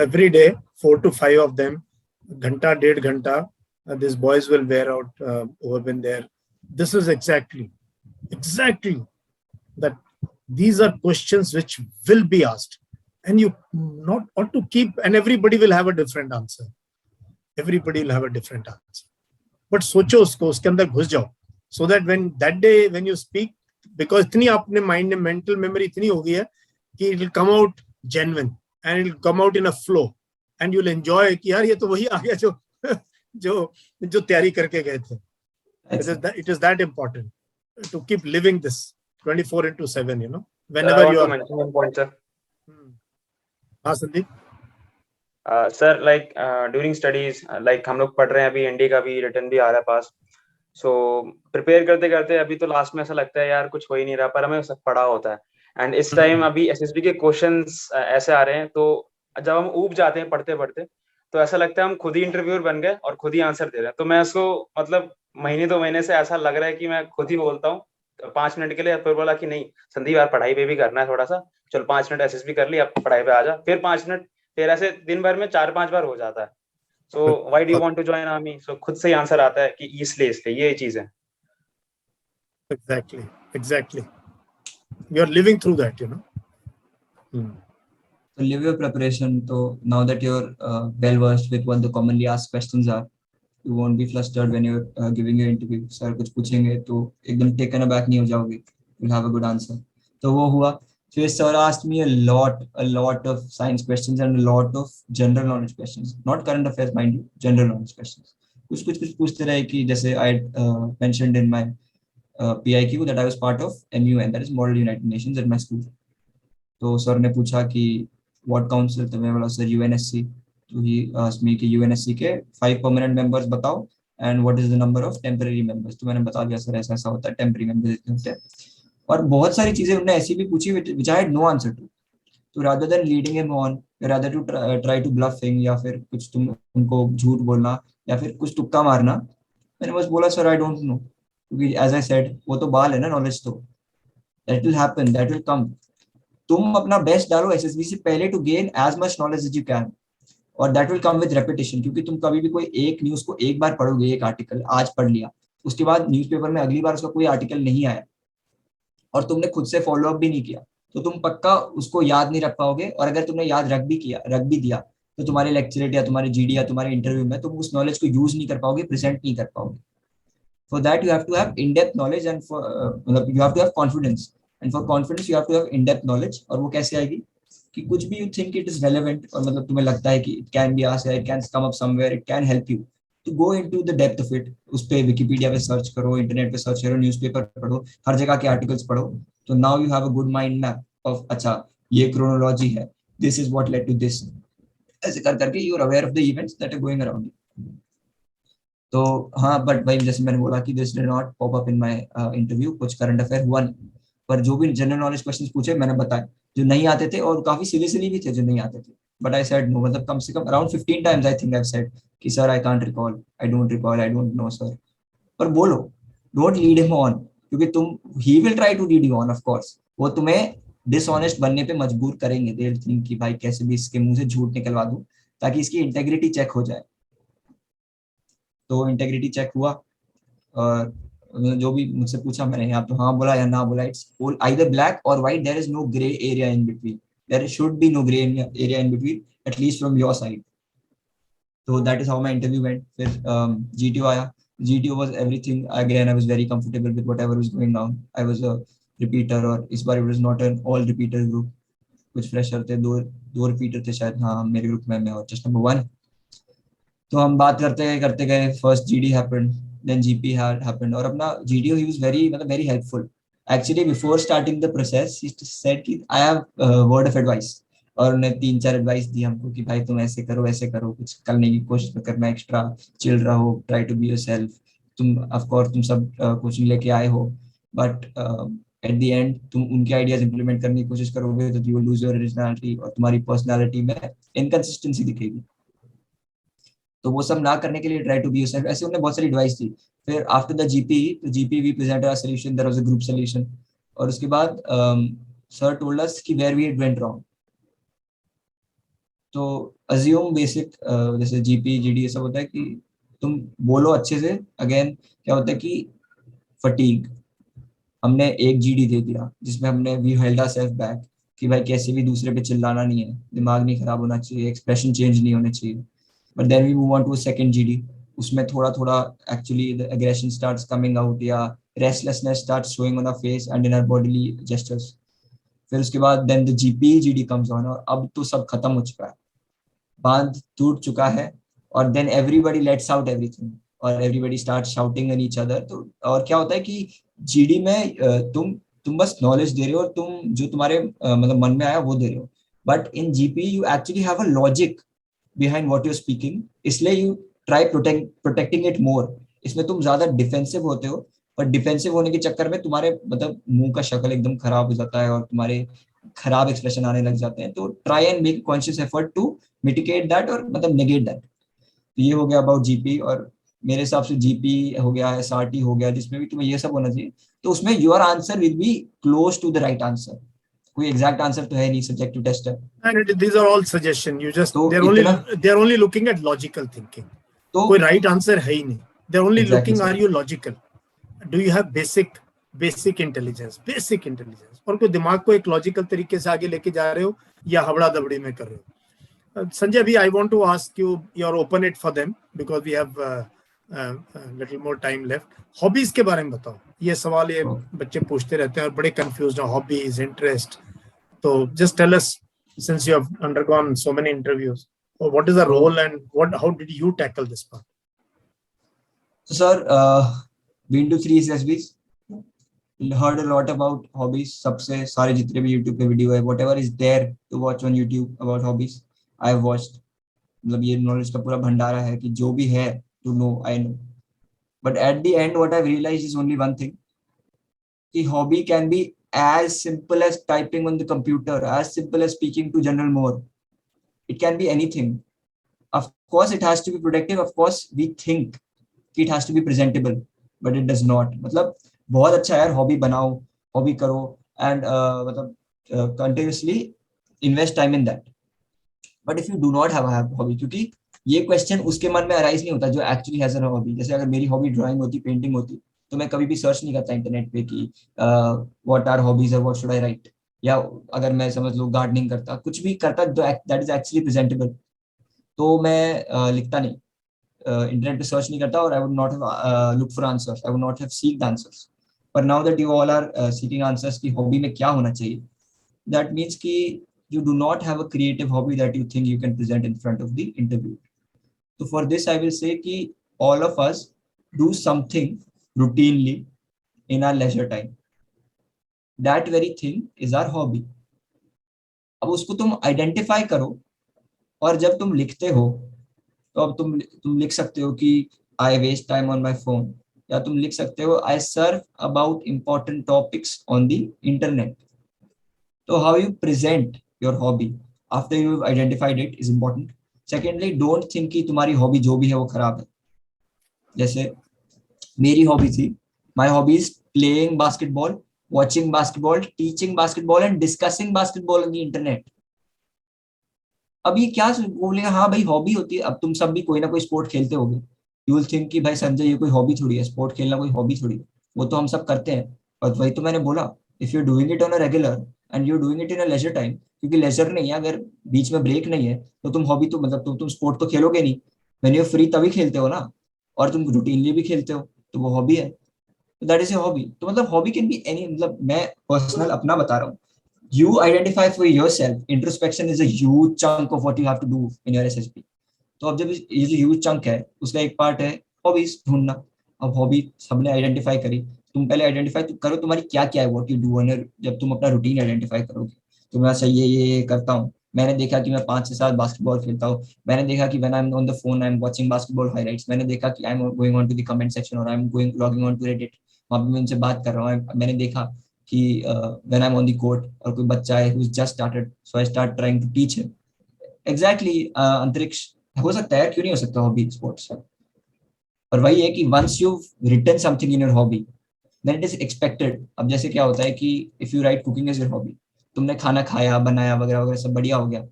every day 4 to 5 of them, घंटा 1.5 घंटा, these boys will wear out over been there. This is exactly that these are questions which will be asked, and you not ought to keep, and everybody will have a different answer. But सोचो उसको, उसके अंदर घुस जाओ, so that when that day when you speak, because इतनी आपने mind में mental memory इतनी हो गई है कि it will come out genuine, and it'll come out in a flow, and you'll enjoy कि यार ये तो वही आ गया जो जो तैयारी करके गए थे. It is that important to keep living this 24/7, you know, whenever you are. I want to mention one point, sir. हाँ Sandeep. Sir like during studies like हम लोग पढ़ रहे हैं अभी, एनडी का भी रिटर्न भी आ रहा है पास. सो प्रिपेयर करते करते अभी तो लास्ट में ऐसा लगता है यार कुछ हो ही नहीं रहा, पर हमें सब पढ़ा होता है. एंड इस टाइम अभी एसएसबी के क्वेश्चंस ऐसे आ रहे हैं, तो जब हम ऊब जाते हैं पढ़ते पढ़ते, तो ऐसा लगता है हम खुद ही इंटरव्यूअर बन गए और खुद ही आंसर दे रहे हैं. तो मैं इसको मतलब महीने 2 महीने से ऐसा लग रहा है कि मैं खुद ही बोलता हूँ 5 मिनट के लिए, फिर बोला कि नहीं संदीप यार पढ़ाई पे भी करना है थोड़ा सा, चल 5 मिनट एसएसबी कर ली, अब पढ़ाई पे आ जा, फिर 5 मिनट, फिर ऐसे दिन भर में 4-5 बार हो जाता है. So why do you want to join army? So खुद से ही आंसर आता है कि इसलिए ये चीज है. Exactly. You are living through that, you know. So live your preparation. So now that you're well versed with what the commonly asked questions are, you won't be flustered when you're giving your interview. Sir कुछ पूछेंगे तो एकदम taken aback नहीं हो जाओगे. You'll have a good answer. तो वो हुआ. So sir asked me a lot of science questions and a lot of general knowledge questions. Not current affairs, mind you, general knowledge questions. कुछ पूछते रहे कि जैसे I mentioned in my PIQ that I was part of MUN, that is Model United Nations at my school. तो sir ने पूछा कि what council, तो मैं बोला सर UNSC. तो he asked me कि UNSC के 5 permanent members बताओ and what is the number of temporary members. तो मैंने बता दिया सर ऐसा होता है, temporary members इतने होते हैं. और बहुत सारी चीजें उन्होंने ऐसी भी पूछी which I had no answer to. तो rather than leading him on, rather to try to bluffing या फिर कुछ तुम उनको झूठ बोलना या फिर कुछ तुक्का मारना, मैंने बस बोला सर I don't know. क्योंकि as I said वो तो बाल है ना knowledge, तो that will happen, that will come. तुम अपना बेस्ट डालो एसएसबी से पहले to gain as much knowledge as you can, और that will come with repetition. क्योंकि तुम कभी भी कोई एक न्यूज को एक बार पढ़ोगे, एक आर्टिकल आज पढ़ लिया, उसके बाद न्यूज़पेपर में अगली बार उसका कोई आर्टिकल नहीं आया और तुमने खुद से फॉलो अप भी नहीं किया, तो तुम पक्का उसको याद नहीं रख पाओगे. और अगर तुमने याद रख भी दिया तो तुम्हारे लेक्चरेट या तुम्हारे जीडी या तुम्हारे इंटरव्यू में तुम उस नॉलेज को यूज नहीं कर पाओगे, प्रेजेंट नहीं कर पाओगे. For that you have to have in-depth knowledge and for you have to have confidence, and for confidence you have to have in-depth knowledge. और वो कैसे आएगी कि कुछ भी you think it is relevant और मतलब तुम्हें लगता है कि it can be asked, it can come up somewhere, it can help you to go into the depth of it. उस पे विकिपीडिया पे सर्च करो, इंटरनेट पे सर्च करो, न्यूज़पेपर पढ़ो, हर जगह के आर्टिकल्स पढ़ो. तो now you have a good mind map of अच्छा ये क्रोनोलॉजी है, this is what led to this. ऐसे कर करके you are aware of the events that are going around you. तो हाँ, बट भाई जैसे मैंने बोला कि this did not pop up in my interview, कुछ करंट अफेयर हुआ नहीं, पर जो भी जनरल नॉलेज क्वेश्चंस पूछे मैंने बताया जो नहीं आते थे, और काफी सिली भी थे जो नहीं आते थे. बट आई सेड नो, मतलब कम से कम around 15 times I think I have said कि sir I can't recall, I don't know sir. पर बोलो, डोंट लीड हिम ऑन, क्योंकि तुम he will try to lead you on. Of course वो तुम्हें डिसऑनेस्ट बनने पे मजबूर करेंगे. दे विल थिंक कि भाई कैसे भी इसके मुंह से झूठ निकलवा दूं ताकि इसकी इंटेग्रिटी चेक हो जाए. तो इंटेग्रिटी चेक हुआ और जो भी मुझसे पूछा मैंने या तो हाँ बोला या ना बोला. It's either black or white, there is no grey area in between, there should be no grey area in between, at least from your side. तो that is how my interview went. फिर जीटीओ आया. GTO was everything again. I was very comfortable with whatever was going on. I was a repeater, और इस बार it was not an all repeater group. कुछ fresher थे, दो repeater थे शायद, हाँ मेरे ग्रुप में मैं और जस्ट नंबर 1. तो हम बात करते गए. First GD happened, then GP happened. और अपना जीडीओ ही was very helpful. Actually before starting the process he said कि I have word of advice, और उन्होंने 3-4 एडवाइस दी हमको कि भाई तुम ऐसे करो वैसे करो, कुछ करने की कोशिश मत करना, एक्स्ट्रा चिल रहो, ट्राई टू बी योरसेल्फ. तुम ऑफ कोर्स तुम सब कोचिंग लेके आए हो, बट एट द एंड तुम उनके आइडियाज इंप्लीमेंट करने की कोशिश करोगे तो you will lose your originality, और तुम्हारी पर्सनालिटी में इनकंसिस्टेंसी दिखेगी. तो वो सब ना करने के लिए ट्राई टू बी योरसेल्फ. ऐसे उन्होंने बहुत सारी एडवाइस दी. फिर आफ्टर द जीपी, तो GP we presented a solution, there was a group solution. और उसके बाद सर टोल्ड अस कि वेयर वी वेंट रॉन्ग. तो अज्यूम बेसिक जैसे जीपी जीडी ये सब होता है कि तुम बोलो अच्छे से. अगेन क्या होता है कि फटीग, हमने एक जीडी दे दिया जिसमें हमने वी हेल्ड आवरसेल्फ बैक कि भाई कैसे भी दूसरे पे चिल्लाना नहीं है, दिमाग नहीं खराब होना चाहिए, एक्सप्रेशन चेंज नहीं होने चाहिए. But then we move on to a second GD. उसमें थोड़ा actually the aggression starts coming out, या restlessness starts showing on our face and in our bodily gestures. फिर उसके बाद then the GP GD comes on, और अब तो सब खत्म हो चुका है, बांध टूट चुका है, और then everybody lets out everything और everybody start shouting at each other. तो और क्या होता है कि जीडी में तुम बस नॉलेज दे रहे हो, और तुम जो तुम्हारे मतलब मन में आया वो दे रहे हो, but in GP you actually have a logic behind what you speaking, इसलिए you try protecting it more. इसमें तुम ज्यादा डिफेंसिव होते हो, पर डिफेंसिव होने के चक्कर में तुम्हारे मतलब मुंह का शक्ल एकदम खराब हो जाता है और तुम्हारे खराब एक्सप्रेशन आने लग जाते हैं। तो try and make conscious effort to mitigate that और मतलब नेगेट दैट। तो ये हो गया अबाउट जीपी। और मेरे हिसाब से जीपी हो गया, एसआरटी हो गया, जिसमें भी तुम्हें ये सब होना चाहिए, तो उसमें your answer will be close to the right answer. कोई एग्जैक्ट आंसर तो है नहीं, सब्जेक्टिव टेस्ट है। And these are all suggestion. You just तो they're only looking at logical thinking. तो कोई right answer है ही नहीं. They're only Exactly, looking, sir. are you logical? Do you have basic intelligence? Basic intelligence. और कोई दिमाग को एक logical तरीके से आगे लेके जा रहे हो या हबड़ा दबड़ी में कर रहे हो? Sanjay, अभी I want to ask you, you're open it for them because we have little more time left. Hobbies के बारे में बताओ। ये सवाल ये बच्चे पूछते रहते हैं और बड़े confused हैं, hobbies, interest. So just tell us, since you have undergone so many interviews, what is the role and how did you tackle this part? So, sir, been to 3 SSBs, heard a lot about hobbies. सबसे सारे जितने भी YouTube पे video है, whatever is there to watch on YouTube about hobbies, I have watched. मतलब ये knowledge का पूरा भंडारा है कि जो भी है to know, I know. But at the end, what I've realized is only one thing, कि hobby can be as simple as typing on the computer, as simple as speaking to General Moore. It can be anything. Of course, it has to be productive. Of course, we think it has to be presentable, but it does not. मतलब बहुत अच्छा यार, hobby बनाओ, hobby करो, and मतलब continuously invest time in that. But if you do not have a hobby, क्योंकि ये question उसके मन में अराइज नहीं होता जो एक्चुअली हैज अ हॉबी। जैसे अगर मेरी हॉबी ड्राइंग होती, पेंटिंग होती, तो मैं कभी भी सर्च नहीं करता इंटरनेट पे कि व्हाट आर हॉबीज और व्हाट शुड आई राइट, या अगर मैं समझ लो गार्डनिंग करता, कुछ भी करता दैट इज एक्चुअली प्रेजेंटेबल, तो मैं लिखता नहीं, इंटरनेट पे सर्च नहीं करता, और I would not have look for answers, I would not have seek the answers. पर now that you all are seeking answers की हॉबी में क्या होना चाहिए, दैट मीन्स कि you do not have a creative hobby that you think you can present in front of the interview. So for this I will say कि all of us do something routinely in our leisure time. That very thing is our hobby. अब उसको तुम identify करो, और जब तुम लिखते हो तो अब तुम लिख सकते हो कि I waste time on my phone, या तुम लिख सकते हो I surf about important topics on the internet. So how you present your hobby after you've identified it is important. Secondly, don't think कि तुम्हारी हॉबी जो भी है वो खराब है। जैसे मेरी हॉबी थी, my hobby is playing basketball, watching basketball, teaching basketball and discussing basketball on the internet. अब ये क्या बोलेगा, हाँ भाई हॉबी होती है। अब तुम सब भी कोई ना कोई स्पोर्ट खेलते होगे, यू विल थिंक कि भाई संजय ये कोई हॉबी थोड़ी है, स्पोर्ट खेलना कोई हॉबी थोड़ी है, वो तो हम सब करते हैं। और वही तो मैंने बोला, if you doing it on a regular and you doing it in a leisure time, क्योंकि लेजर नहीं है, अगर बीच में ब्रेक नहीं है तो तुम हॉबी तो मतलब तुम स्पोर्ट तो खेलोगे नहीं, व्हेन यू फ्री तभी खेलते हो ना, और तुम रूटीनली भी खेलते हो तो वो हॉबी है, दैट इज ए हॉबी। तो मतलब हॉबी कैन बी एनी, मतलब मैं पर्सनल अपना बता रहा हूँ, you identify for yourself. Introspection is a huge chunk of what you have to do in your SSB. तो अब जब ये जो ह्यूज चंक है उसका एक पार्ट है हॉबीज ढूंढना। अब हॉबी सबने आइडेंटिफाई करी, तुम पहले आइडेंटिफाई करो तुम्हारी क्या क्या है, व्हाट यू डू। जब तुम अपना रूटीन आइडेंटिफाई करोगे तो मैं सही है ये करता हूँ, मैंने देखा कि मैं 5 से 7 बास्केटबॉल खेलता हूँ, मैंने देखा कि when I am on the phone I am watching basketball highlights, मैंने देखा कि I am going on to the comment section और I am going logging on to Reddit, वहां पे मैं उनसे बात कर रहा हूँ। मैंने देखा कि when I am on the court और कोई बच्चा है who is just started, so I start trying to teach him. Exactly अंतरिक्ष हो सकता है, क्यों नहीं हो सकता हॉबी स्पोर्ट्स। और वही है कि once you written something in your hobby then it is expected. अब जैसे क्या होता है कि if you write cooking is your hobby, तुमने खाना खाया बनाया वगैरह वगैरह सब बढ़िया हो गया,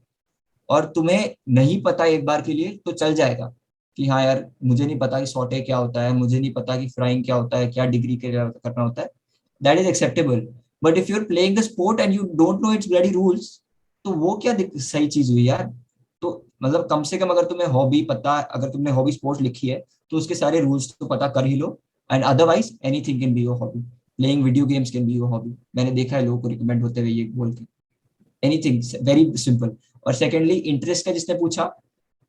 और तुम्हें नहीं पता एक बार के लिए तो चल जाएगा कि हाँ यार मुझे नहीं पता कि सॉटे क्या होता है, मुझे नहीं पता कि फ्राइंग क्या होता है, क्या डिग्री करना होता है, that is acceptable. But if you are playing the sport and you don't know its bloody rules, तो वो क्या सही चीज हुई यार। तो मतलब कम से कम अगर तुम्हें हॉबी पता, अगर तुमने हॉबी स्पोर्ट्स लिखी है तो उसके सारे रूल्स तो पता कर ही लो, and otherwise anything can be your hobby. Playing video games can be your hobby. मैंने देखा है लोगों को रिकमेंड होते हुए ये बोल के। Anything very simple. और सेकेंडली इंटरेस्ट का जिसने पूछा,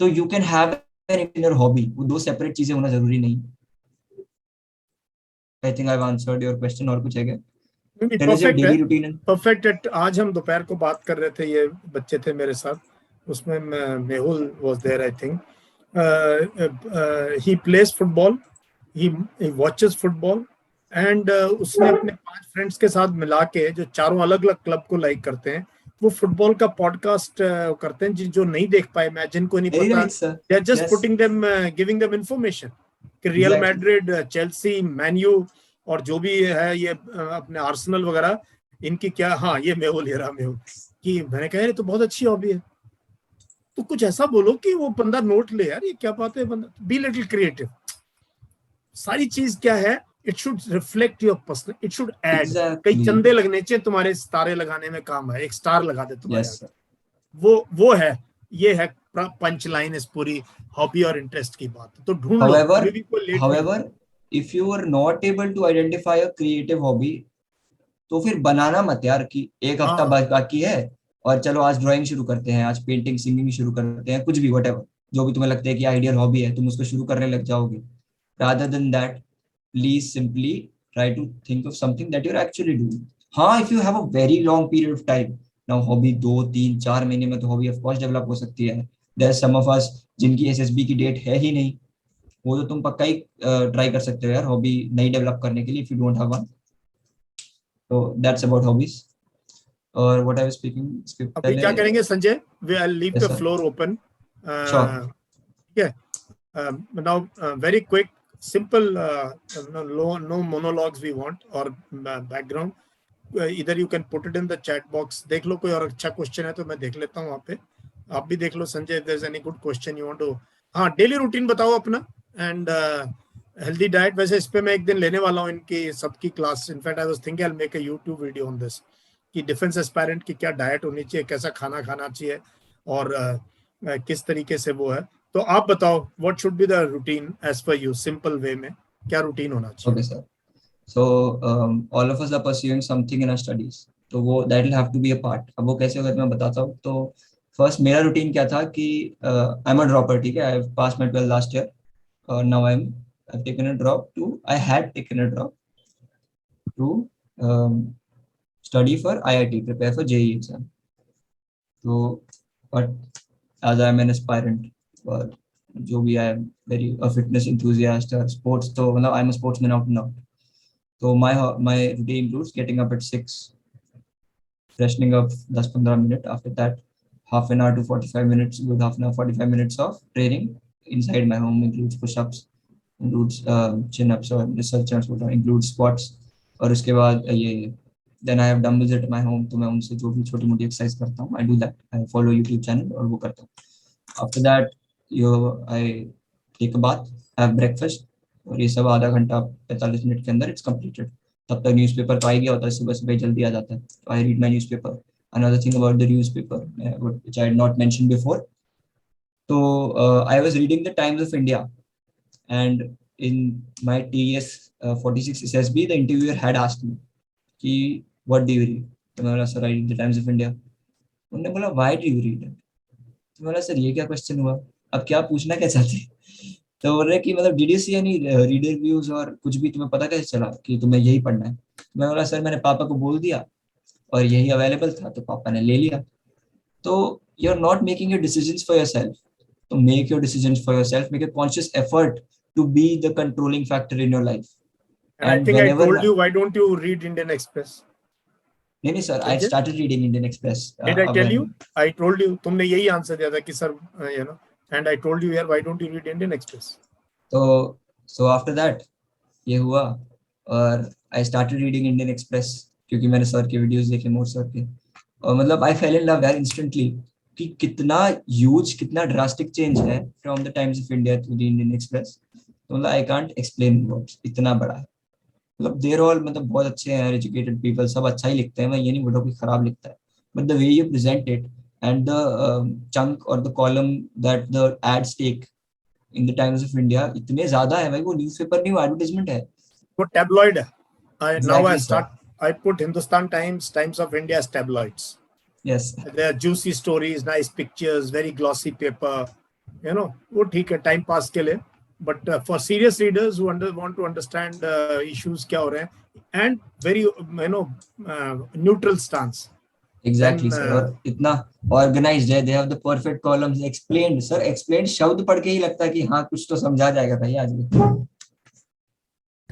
तो you can have an inner hobby, वो दो सेपरेट चीजें होना जरूरी नहीं। आई think I have answered your question. और कुछ है क्या? परफेक्ट है, डेली रूटीन। परफेक्ट है। आज हम दोपहर को बात कर रहे थे, ये बच्चे थे मेरे साथ, उसमें Mehul was there I think. He plays football, he watches football, and उसने अपने 5 फ्रेंड्स के साथ मिला के, जो चारों अलग अलग क्लब को लाइक करते हैं, वो फुटबॉल का पॉडकास्ट करते हैं, जो नहीं देख पाए मैच, जिनको नहीं Very पता, nice, sir. They are just Yes. Putting them, giving them information कि real Exactly. Madrid, Chelsea, Man U और जो भी है ये अपने आर्सेनल वगैरह, इनकी क्या, हाँ ये मेहुल, ये रहा मेहुल, कि मैंने कहा ये तो बहुत अच्छी हॉबी है। तो कुछ ऐसा बोलो कि वो बंदा नोट ले, यार ये क्या बात है, बंदा बी लिटिल क्रिएटिव। सारी चीज क्या है, it should reflect your personal, it should add. Exactly. कई चंदे लगने चाहिए तुम्हारे सितारे लगाने में काम है, एक स्टार लगा दे तुम्हारे Yes, आगे। sir. वो है, ये है पंच लाइन इस पूरी हॉबी और इंटरेस्ट की बात। तो ढूंढ लो, However, अभी भी कोई लेट नहीं। however, if you are not able to identify a creative hobby, तो फिर बनाना मत यार कि एक हफ्ता हाँ, बाकी है और चलो आज ड्राइंग शुरू करते हैं, आज पेंटिंग सिंगिंग शुरू करते हैं, कुछ भी whatever, जो भी तुम्हें लगता है कि आइडियल हॉबी है, तुम उसको शुरू करने लग जाओगे। rather than that, please simply try to think of something that you're actually doing. हाँ, if you have a very long period of time, now hobby 2-3-4 महीने में तो हॉबी of course डेवलप हो सकती है। There's some of us जिनकी SSB की date है ही नहीं, वो तो तुम पक्का ही ट्राई कर सकते हो यार हॉबी नई डेवलप करने के लिए, if you don't have one. So that's about hobbies. और what I was speaking, इसके अभी पहले, क्या करेंगे Sanjay, we are leave Yes, the sir. Floor open. Sure. ठीक है, now very quick, simple, no monologues we want or background. Either you can put it in the chat box. देख लो, कोई और अच्छा क्वेश्चन है तो मैं देख लेता हूँ वहाँ पे, आप भी देख लो Sanjay, if there's any good question you want to। हाँ, डेली रूटीन बताओ अपना, एंड हेल्दी डाइट। वैसे इस पे मैं एक दिन लेने वाला हूँ इनकी सबकी class. In fact I was thinking I will make a YouTube video on this, कि डिफेंस एस्पायरेंट की क्या डाइट होनी चाहिए, कैसा खाना खाना चाहिए, और किस तरीके से वो है। तो आप बताओ, what should be the routine as per you, simple way में क्या रूटीन होना चाहिए? Okay, sir. So all of us are pursuing something in our studies, तो वो that will have to be a part। अब वो कैसे होगा मैं बताता हूँ। तो फर्स्ट मेरा रूटीन क्या था कि आई एम अ ड्रॉपर, ठीक है, I have pass my 12th last year और now I've taken a drop to I had taken a drop to study for IIT, prepare for JEE exam. So but as I am an aspirant, or जो भी I am very a fitness enthusiast or sports, तो मतलब I am a sportsman out and out. So my routine includes getting up at 6, freshening up 10-15 minutes. After that, half an hour to 45 minutes, good half an hour 45 minutes of training inside my home, includes push-ups, includes chin-ups or research includes squats. और उसके बाद ये then I have dumbbells at my home, तो मैं उनसे जो भी छोटी मोटी एक्सरसाइज करता हूँ, I do that, I follow YouTube channel और वो करता हूँ। After that I take a bath, have breakfast, और ये सब आधा घंटा 45 मिनट के अंदर इट्स कंप्लीटेड। तब तक न्यूज़पेपर तो आ गया होता है, सुबह सुबह जल्दी आ जाता है, तो I read my newspaper. Another thing about the newspaper which I had not mention before, तो I was reading the Times of India, and in my TS 46 SSB the interviewer had asked me कि what do you read, तो मैंने बोला sir I read the Times of India. उन्होंने बोला why do you read it, तो मैंने sir ये क्या क्वेश्चन हुआ, अब क्या पूछना क्या चाहते हैं। तो बोल रहे कि मतलब did you see any reader reviews और कुछ भी, तुम्हें पता कैसे चला कि तुम्हें यही पढ़ना है। मैं बोला सर मैंने पापा को बोल दिया और यही अवेलेबल था तो पापा ने ले लिया। तो you are not making your decisions for yourself, तो make your decisions for yourself, make a conscious effort to be the controlling factor in your life. And I think I told you, why don't you read Indian Express? नहीं sir, I started reading Indian express. Did I tell you? I told you, तुमने यही answer दिया था कि sir you know, and I told you यार, why don't you read Indian Express? तो after that ये हुआ और I started reading Indian express, क्योंकि मैंने सर के वीडियोस देखे, मोर सर के, और मतलब आई फेल इन लव यार इंस्टेंटली, कि कितना ह्यूज, कितना ड्रास्टिक चेंज है from the Times of India to the Indian Express. तो मतलब आई कांट एक्सप्लेन वर्ड्स, इतना बड़ा है। मतलब देयर ऑल, मतलब बहुत अच्छे हैं, एजुकेटेड पीपल, सब अच्छा ही लिखते हैं, मैं ये नहीं बोल रहा कोई खराब लिखता है, but the way you present it and the chunk और the column that the ads take in the Times of India इतने ज्यादा है भाई, वो न्यूज़पेपर नहीं, वो एडवर्टाइजमेंट है, वो tabloid है। Now I Exactly, start, I put Hindustan Times, Times of India as tabloids. Yes. There are juicy stories, nice pictures, very glossy paper, you know, वो ठीक है टाइम पास के लिए, but for serious readers who want to understand issues क्या हो रहे हैं and very neutral stance. Exactly, Then, sir. और इतना organized है, they have the perfect columns, explained, sir, explained शब्द पढ़ के ही लगता है कि हाँ कुछ तो समझा जाएगा भाई आज भी.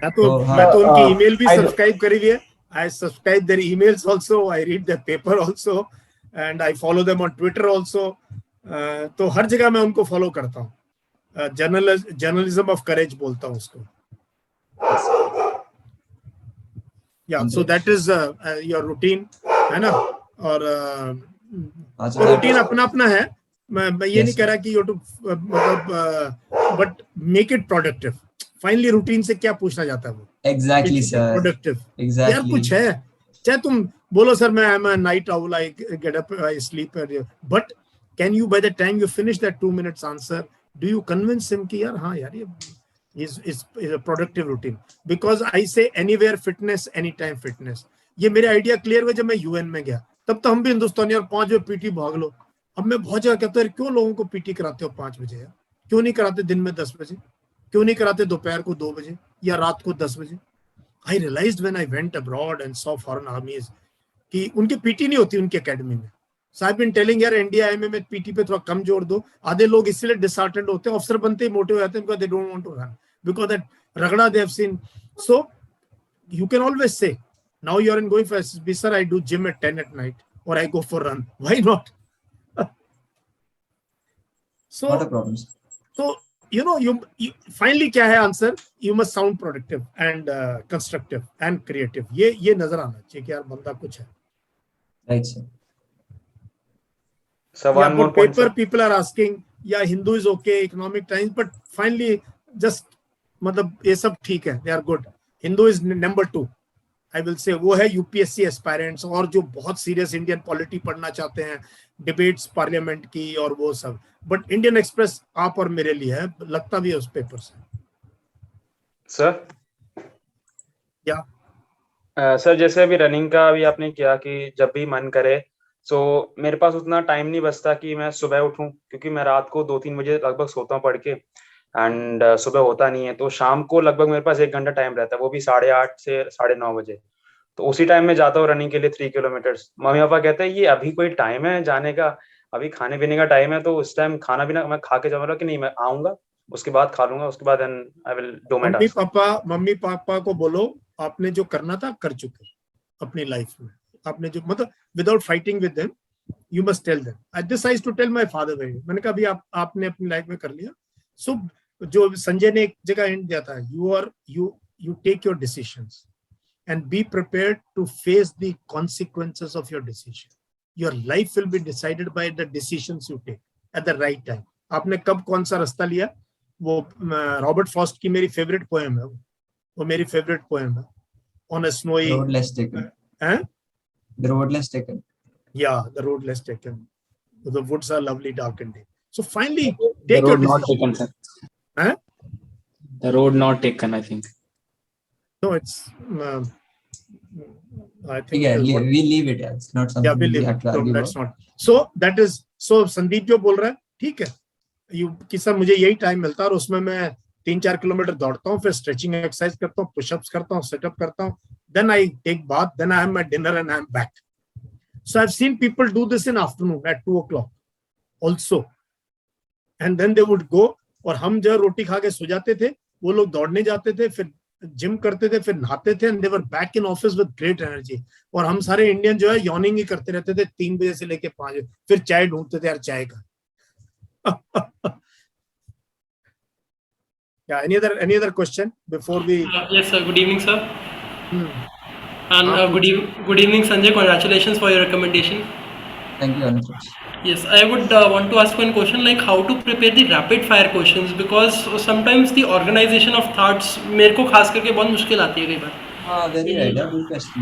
मैं तो उनकी ईमेल भी सब्सक्राइब करी हुई है. I subscribe their emails also, I read their paper also, and I follow them on Twitter also. तो हर जगह मैं उनको फॉलो करता हूँ. जर्नलिज्म ऑफ करेज बोलता हूँ उसको. Yeah, so that is your routine, है ना? और रूटीन अपना अपना है. मैं ये नहीं कह रहा कि यूट्यूब मतलब but make it productive. Finally routine से क्या पूछना जाता है वो? Exactly, sir. प्रोडक्टिव. Exactly. यार कुछ है, चाहे तुम बोलो सर मैं am a night owl, I get up, I sleep, but can you by the time you finish that 2 minutes answer, do you convince him कि यार हाँ यार ये is a productive routine? Because I say anywhere fitness, anytime fitness. ये मेरे idea clear हुए जब मैं यूएन में गया. तब तो हम भी हिंदुस्तानी यार 5 बजे पीटी भाग लो. अब मैं बहुत जगह कहता हूँ क्यों लोगों को पीटी कराते हो 5 बजे यार? क्यों नहीं कराते दिन में 10 बजे? क्यों नहीं कराते दोपहर को 2 बजे या रात को 10 बजे? I realized when I went abroad and saw foreign armies कि उनके पीटी नहीं होती उनकी एकेडमी में. So I've been telling यार इंडिया आईएमए में पीटी पे थोड़ा कम जोर दो. आधे लोग इसलिए डिसहार्टेंड होते हैं, अफसर बनते ही मोटे हो जाते हैं because they don't want to run, because that रगड़ा they have seen. So you can always say now you are going for SSB, sir, I do gym at 10 at night or I go for run. Why not? So Not a problem. So you know you finally क्या है answer? You must sound productive and constructive and creative. ये नजर आना चाहिए कि यार बंदा कुछ है. Right, sir. So one more point, paper sir. people are asking, yeah, Hindu is okay, Economic Times, but finally just मतलब ये सब ठीक है, they are good. Hindu is number 2. I will say वो है यूपीएससी एस्पायरेंट्स और जो बहुत सीरियस इंडियन पॉलिटी पढ़ना चाहते हैं, डिबेट्स पार्लियामेंट की और वो सब. बट इंडियन एक्सप्रेस आप और मेरे लिए है, लगता भी है उस पेपर से. सर या सर जैसे अभी रनिंग का अभी आपने किया कि जब भी मन करे, सो मेरे पास उतना टाइम नहीं बचता कि मैं सुबह उठूं, क्योंकि मैं रात को 2-3 बजे लगभग सोता हूँ पढ़ के, एंड सुबह होता नहीं है. तो शाम को लगभग मेरे पास 1 घंटा टाइम रहता है, वो भी 8:30 से 9:30 बजे. तो उसी टाइम में जाता हूँ रनिंग के लिए 3 किलोमीटर. मम्मी पापा कहते हैं ये अभी कोई टाइम है जाने का, अभी खाने पीने का टाइम है, तो उस टाइम खाना पीना मैं खा के जाऊंगा कि नहीं, मैं आऊंगा उसके बाद खा लूंगा, उसके बाद I will do my task. Mummy papa को बोलो आपने जो करना था कर चुके अपनी लाइफ में. आपने जो मतलब without fighting with them, you must tell them. I decide to tell my father very. मैंने कहा अभी आपने अपनी लाइफ में कर लिया. सो जो संजय ने एक जगह एंड दिया था, you take your decisions and be prepared to face the consequences of your decision. Your life will be decided by the decisions you take at the right time. आपने कब कौन सा रास्ता लिया, वो रॉबर्ट फॉस्ट की मेरी फेवरेट पोएम है, वो मेरी फेवरेट पोएम है. On a snowy road less taken. The road less taken. Yeah, the road less taken. The woods are lovely dark and day. So finally The take your road not decision. taken, sir. Huh? The road not taken, I think. No, it's I think Yeah, is what- we leave it. Yeah, it's not something yeah, we we leave have it. to So argue that's about. not. So that is so Sandeep जो बोल रहा है ठीक है, कि sir मुझे यही time मिलता है और उसमें मैं 3-4 किलोमीटर दौड़ता हूँ, फिर स्ट्रेचिंग एक्सरसाइज करता हूँ, पुशअप्स करता हूँ, सेटअप करता हूँ, then I take bath, then I have my dinner and I am back. So I've seen people do this in afternoon at 2 o'clock also, and then they would go. और हम जब रोटी खा के सो जाते थे, वो लोग दौड़ने जाते थे, फिर जिम करते थे, फिर नहाते थे, and they were back in office with great energy. और हम सारे इंडियन जो है यॉर्निंग ही करते रहते थे 3 बजे से लेके 5 बजे, फिर चाय ढूंढते थे यार चाय का. Yeah, any other question before we? Yes, sir. Good evening, sir. And हाँ, good evening, Sanjay. Congratulations for your recommendation. Thank you, Anuj. Yes, I would want to ask one question, like how to prepare the rapid fire questions, because sometimes the organization of thoughts मेरे को खास करके बहुत मुश्किल आती है कई बार. हाँ, very right. Yeah, good question.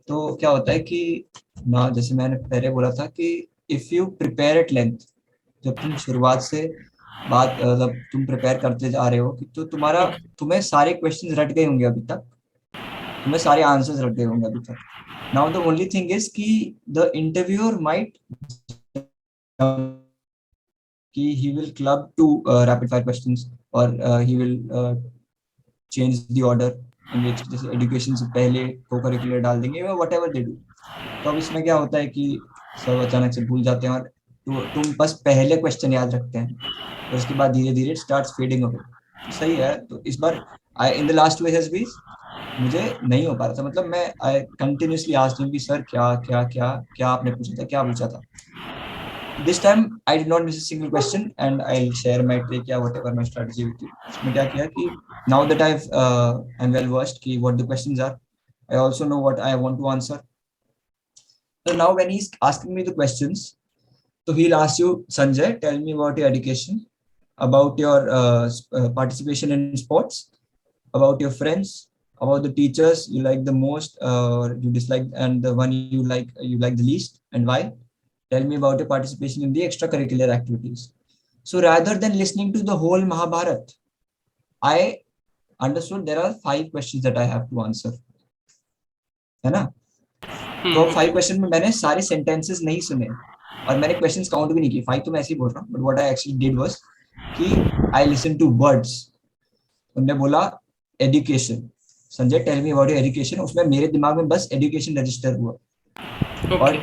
तो क्या होता है कि ना, जैसे मैंने पहले बोला था कि if you prepare at length, जब तुम शुरुआत से बात मतलब तुम प्रिपेयर करते जा रहे हो कि तो तुम्हें सारे क्वेश्चंस रट गए होंगे अभी तक, तुम्हें सारे आंसर्स रट गए होंगे अभी तक. Now the only thing is कि the interviewer might कि he will club to rapid fire questions or he will change the order in which जैसे education से पहले co-curricular डाल देंगे whatever they do. तो अब इसमें क्या होता है कि सब अचानक से भूल जाते हैं और तुम बस पहले क्वेश्चन याद रखते हैं और उसके बाद धीरे धीरे स्टार्ट्स फेडिंग अवे. तो सही है. तो इस बार इन द लास्ट 2 एसबीज मुझे नहीं हो पा रहा था. मतलब मैं आई कंटिन्यूअसली आस्क्ड हिम कि सर क्या क्या क्या क्या आपने पूछा था, क्या पूछा था. This time I did not miss a single question and I'll share my trick या whatever my strategy with you. इसमें क्या किया कि now that I'm well versed कि what the questions are, I also know what I want to answer. So now when he's asking me the questions, so he'll ask you, Sanjay, tell me about your education, about your participation in sports, about your friends, about the teachers you like the most or you dislike, and the one you like the least, and why. Tell me about your participation in the extracurricular activities. So rather than listening to the whole Mahabharat, I understood there are 5 questions that I have to answer. है ना? तो 5 question में मैंने सारे sentences नहीं सुने और मैंने क्वेश्चंस काउंट भी नहीं किए. 5 तो मैं ऐसे ही बोल रहा हूँ, but what I actually did was कि आई लिसन टू वर्ड्स. उन्होंने बोला education, Sanjay tell me about your education. उसमें मेरे दिमाग में बस एजुकेशन रजिस्टर हुआ. और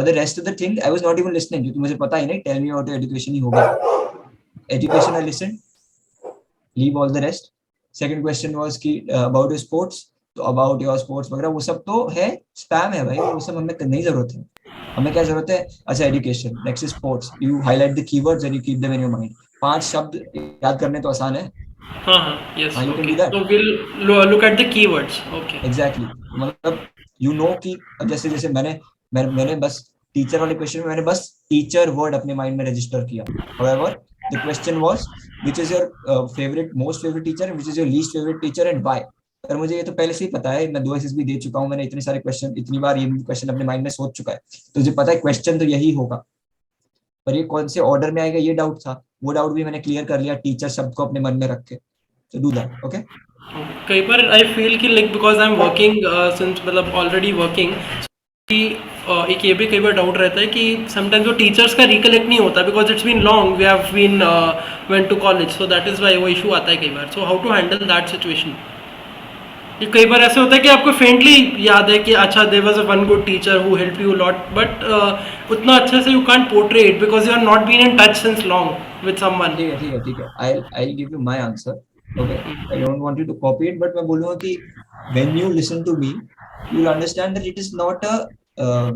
the rest of the thing I was not even listening, क्योंकि मुझे पता ही नहीं tell me about your education ही होगा. Education I listen, leave all the rest. Second question was कि अबाउट योर स्पोर्ट्स. तो अबाउट योर स्पोर्ट्स वगैरह वो सब तो है, स्पैम है भाई, वो सब हमें नहीं जरूरत है. हमें क्या जरूरत है? अच्छा education, next sports, you highlight the keywords and you keep them in your mind. 5 शब्द याद करने तो आसान है. yes, you can okay. do that. So we'll look at the keywords. Okay. Exactly. मतलब you know कि जैसे जैसे मैंने बस टीचर वाले क्वेश्चन में मैंने बस टीचर वर्ड अपने माइंड में रजिस्टर किया. However, the question was which is your most favorite teacher and which is your least favorite teacher and why. पर मुझे ये तो पहले से ही पता है, मैं 2 एसएसबी दे चुका हूँ, मैंने इतने सारे क्वेश्चन इतनी बार ये क्वेश्चन अपने माइंड में सोच चुका है, तो मुझे पता है क्वेश्चन तो यही होगा, पर ये कौन से ऑर्डर में आएगा ये डाउट था. वो डाउट भी मैंने क्लियर कर लिया टीचर शब्द को अपने मन में रख के. So do that, okay? कई बार आई फील कि like because I am working since मतलब ऑलरेडी वर्किंग कि एक ये भी कई बार डाउट रहता है कि समटाइम्स वो टीचर्स का रिकलेक्ट नहीं होता because it's been long, we have been went to college, so that is why वो इशू आता है कई बार. So how to handle that situation. कि कई बार ऐसे होता है कि आपको फेंटली याद है कि अच्छा there was a one good teacher who help you lot, but उतना अच्छे से you can't portray it because you are not been in touch since long with someone. ठीक है. I'll give you my answer. Okay, I don't want you to copy it, but मैं बोलूँगा कि when you listen to me, you will understand that it is not a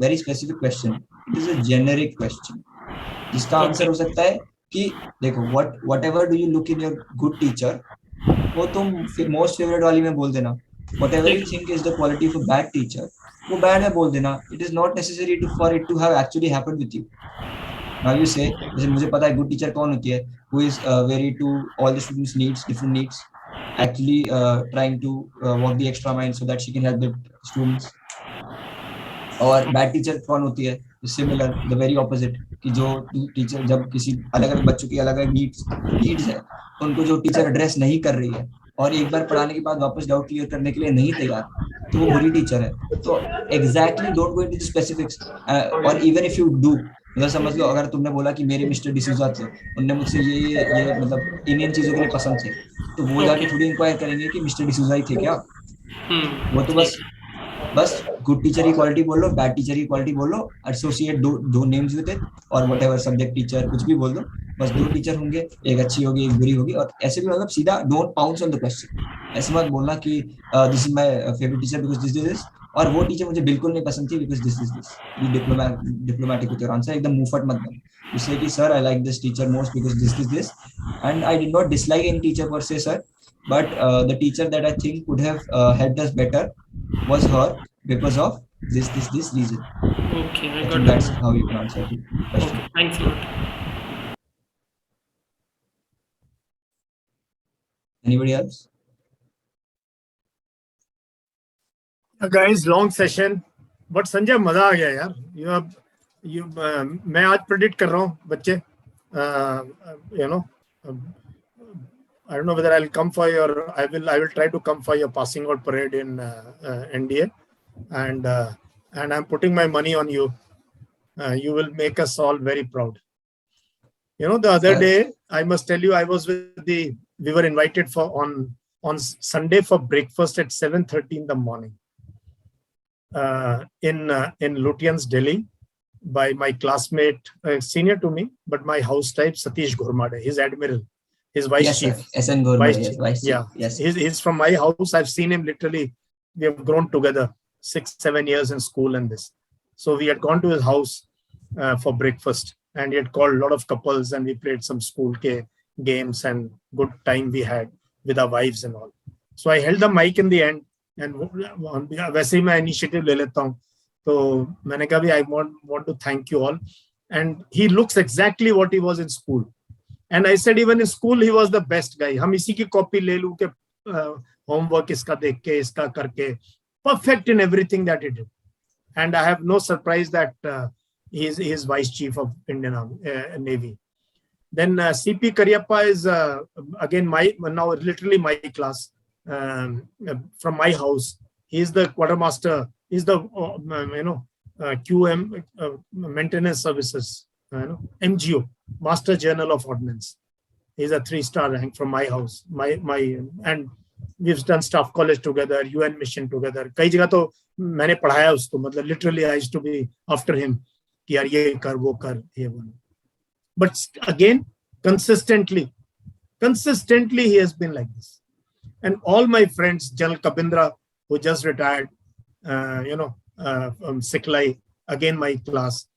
very specific question. It is a generic question. जिसका answer हो सकता है कि देखो whatever do you look in your good teacher, वो तुम most favorite वाली में बोल देना. Whatever you think is the quality of a bad teacher, वो bad में बोल देना. It is not necessary for it to have actually happened with you. Now you say, जैसे मुझे पता है good teacher कौन होती है, who is very to all the students' needs, different needs, actually trying to walk the extra mile so that she can help the students. और bad teacher कौन होती है? Similar, the very opposite, कि जो teacher जब किसी अलग-अलग बच्चों की अलग-अलग needs है, उनको जो टीचर एड्रेस नहीं कर रही है और एक बार पढ़ाने के बाद वापस डाउट क्लियर करने के लिए नहीं तैयार, तो वो बुरी टीचर है. तो exactly don't go into the specifics, or even if you do, मतलब समझ लो अगर तुमने बोला कि मेरे मिस्टर डिसूजा थे, उनने मुझसे ये मतलब इन चीजों के लिए पसंद थे, तो वो जाके थोड़ी इंक्वायर करेंगे कि मिस्टर डिसूजा ही थे क्या. वो तो बस गुड टीचर की क्वालिटी बोल लो, बैड टीचर की क्वालिटी बोल लो, एसोसिएट दो नेम्स विद इट, और व्हाटएवर सब्जेक्ट टीचर कुछ भी बोल दो, बस 2 टीचर होंगे, एक अच्छी होगी एक बुरी होगी. और ऐसे भी मतलब सीधा don't pounce on the question. ऐसे मत बोलना कि this is my favourite teacher because this और वो टीचर मुझे बिल्कुल नहीं पसंद थी because this. B diplomatic with your answer. एकदम मुंहफट मत बनो. यू से कि sir I like this teacher most because this and I did not dislike any teacher पर से sir, but the teacher that I think could have helped us better was her because of this reason. Okay, I think got that's that. how you can answer the question. Okay, thanks a lot. Anybody else? Guys, long session, but Sanjay मजा आ गया यार. मैं आज predict कर रहा हूँ बच्चे, you know, I don't know whether I'll come for your, I will try to come for your passing out parade in NDA, and and I'm putting my money on you. You will make us all very proud. You know, the other Sir. day, I must tell you, I was with we were invited for on Sunday for breakfast at 7:30 in the morning in Lutyens, Delhi, by my classmate, senior to me, but my house type, Satish Ghormade, his admiral, his vice Yes, chief. sir. SN Gormade, Vice yes, chief. Vice Chief. Yeah, Yes. he's from my house. I've seen him literally. We have grown together 6-7 years in school and this. So we had gone to his house for breakfast, and he had called a lot of couples, and we played some school games, and good time we had with our wives and all. So I held the mic in the end, and वैसे ही मैं initiative ले लेता हूँ. तो मैंने कहा भी I want to thank you all, and he looks exactly what he was in school. And I said even in school he was the best guy. हम इसी की copy ले लूँ के homework इसका देख के इसका करके, perfect in everything that he did. And I have no surprise that he is vice chief of Indian Army, Navy. Then CP Karyappa is again now literally my class, from my house. He is the quartermaster. He's the QM maintenance services, MGO, Master General of Ordnance. He's a 3-star rank from my house. And we've done staff college together, UN mission together. कई जगह तो मैंने पढ़ाया उसको, मतलब literally I used to be after him कि यार ये कर वो कर ये वो. But again, consistently he has been like this. And all my friends, General Kabindra, who just retired, from Siklai, again my class.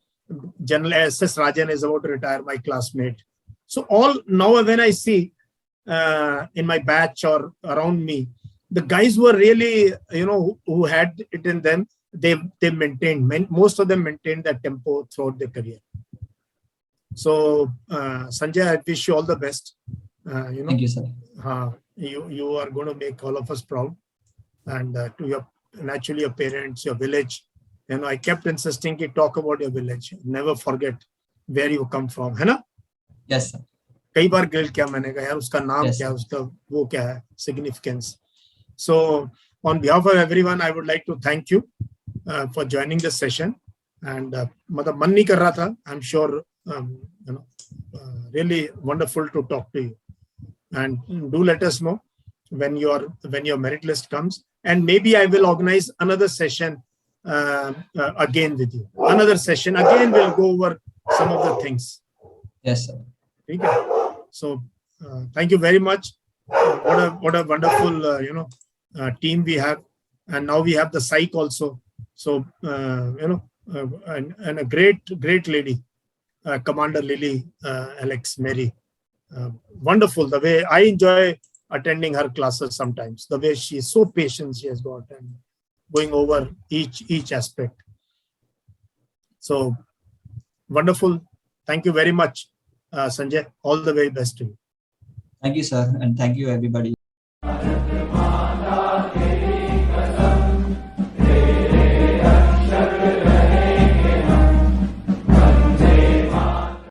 General SS Rajan is about to retire, my classmate. So all now when I see in my batch or around me, the guys who are really, who had it in them, they maintained, most of them maintained that tempo throughout their career. So Sanjay, I wish you all the best. Thank you, sir. You are going to make all of us proud, and to your naturally your parents, your village. I kept insisting to talk about your village. Never forget where you come from, है ना? Yes, sir. कई बार guild किया मैंने कहा यार उसका नाम क्या है, उसका वो क्या है, significance. So on behalf of everyone, I would like to thank you for joining this session. And मतलब मन नहीं कर रहा था. I'm sure really wonderful to talk to you. And do let us know when your merit list comes, and maybe I will organize another session again with you. Another session again, we'll go over some of the things. Yes, sir. Okay. So thank you very much. What a wonderful team we have, and now we have the psych also. So and a great lady, Commander Lily Alex Mary. Wonderful the way I enjoy attending her classes sometimes. The way she is so patient she has got, and going over each aspect. So wonderful. Thank you very much, Sanjay. All the very best to you. Thank you, sir. And thank you, everybody.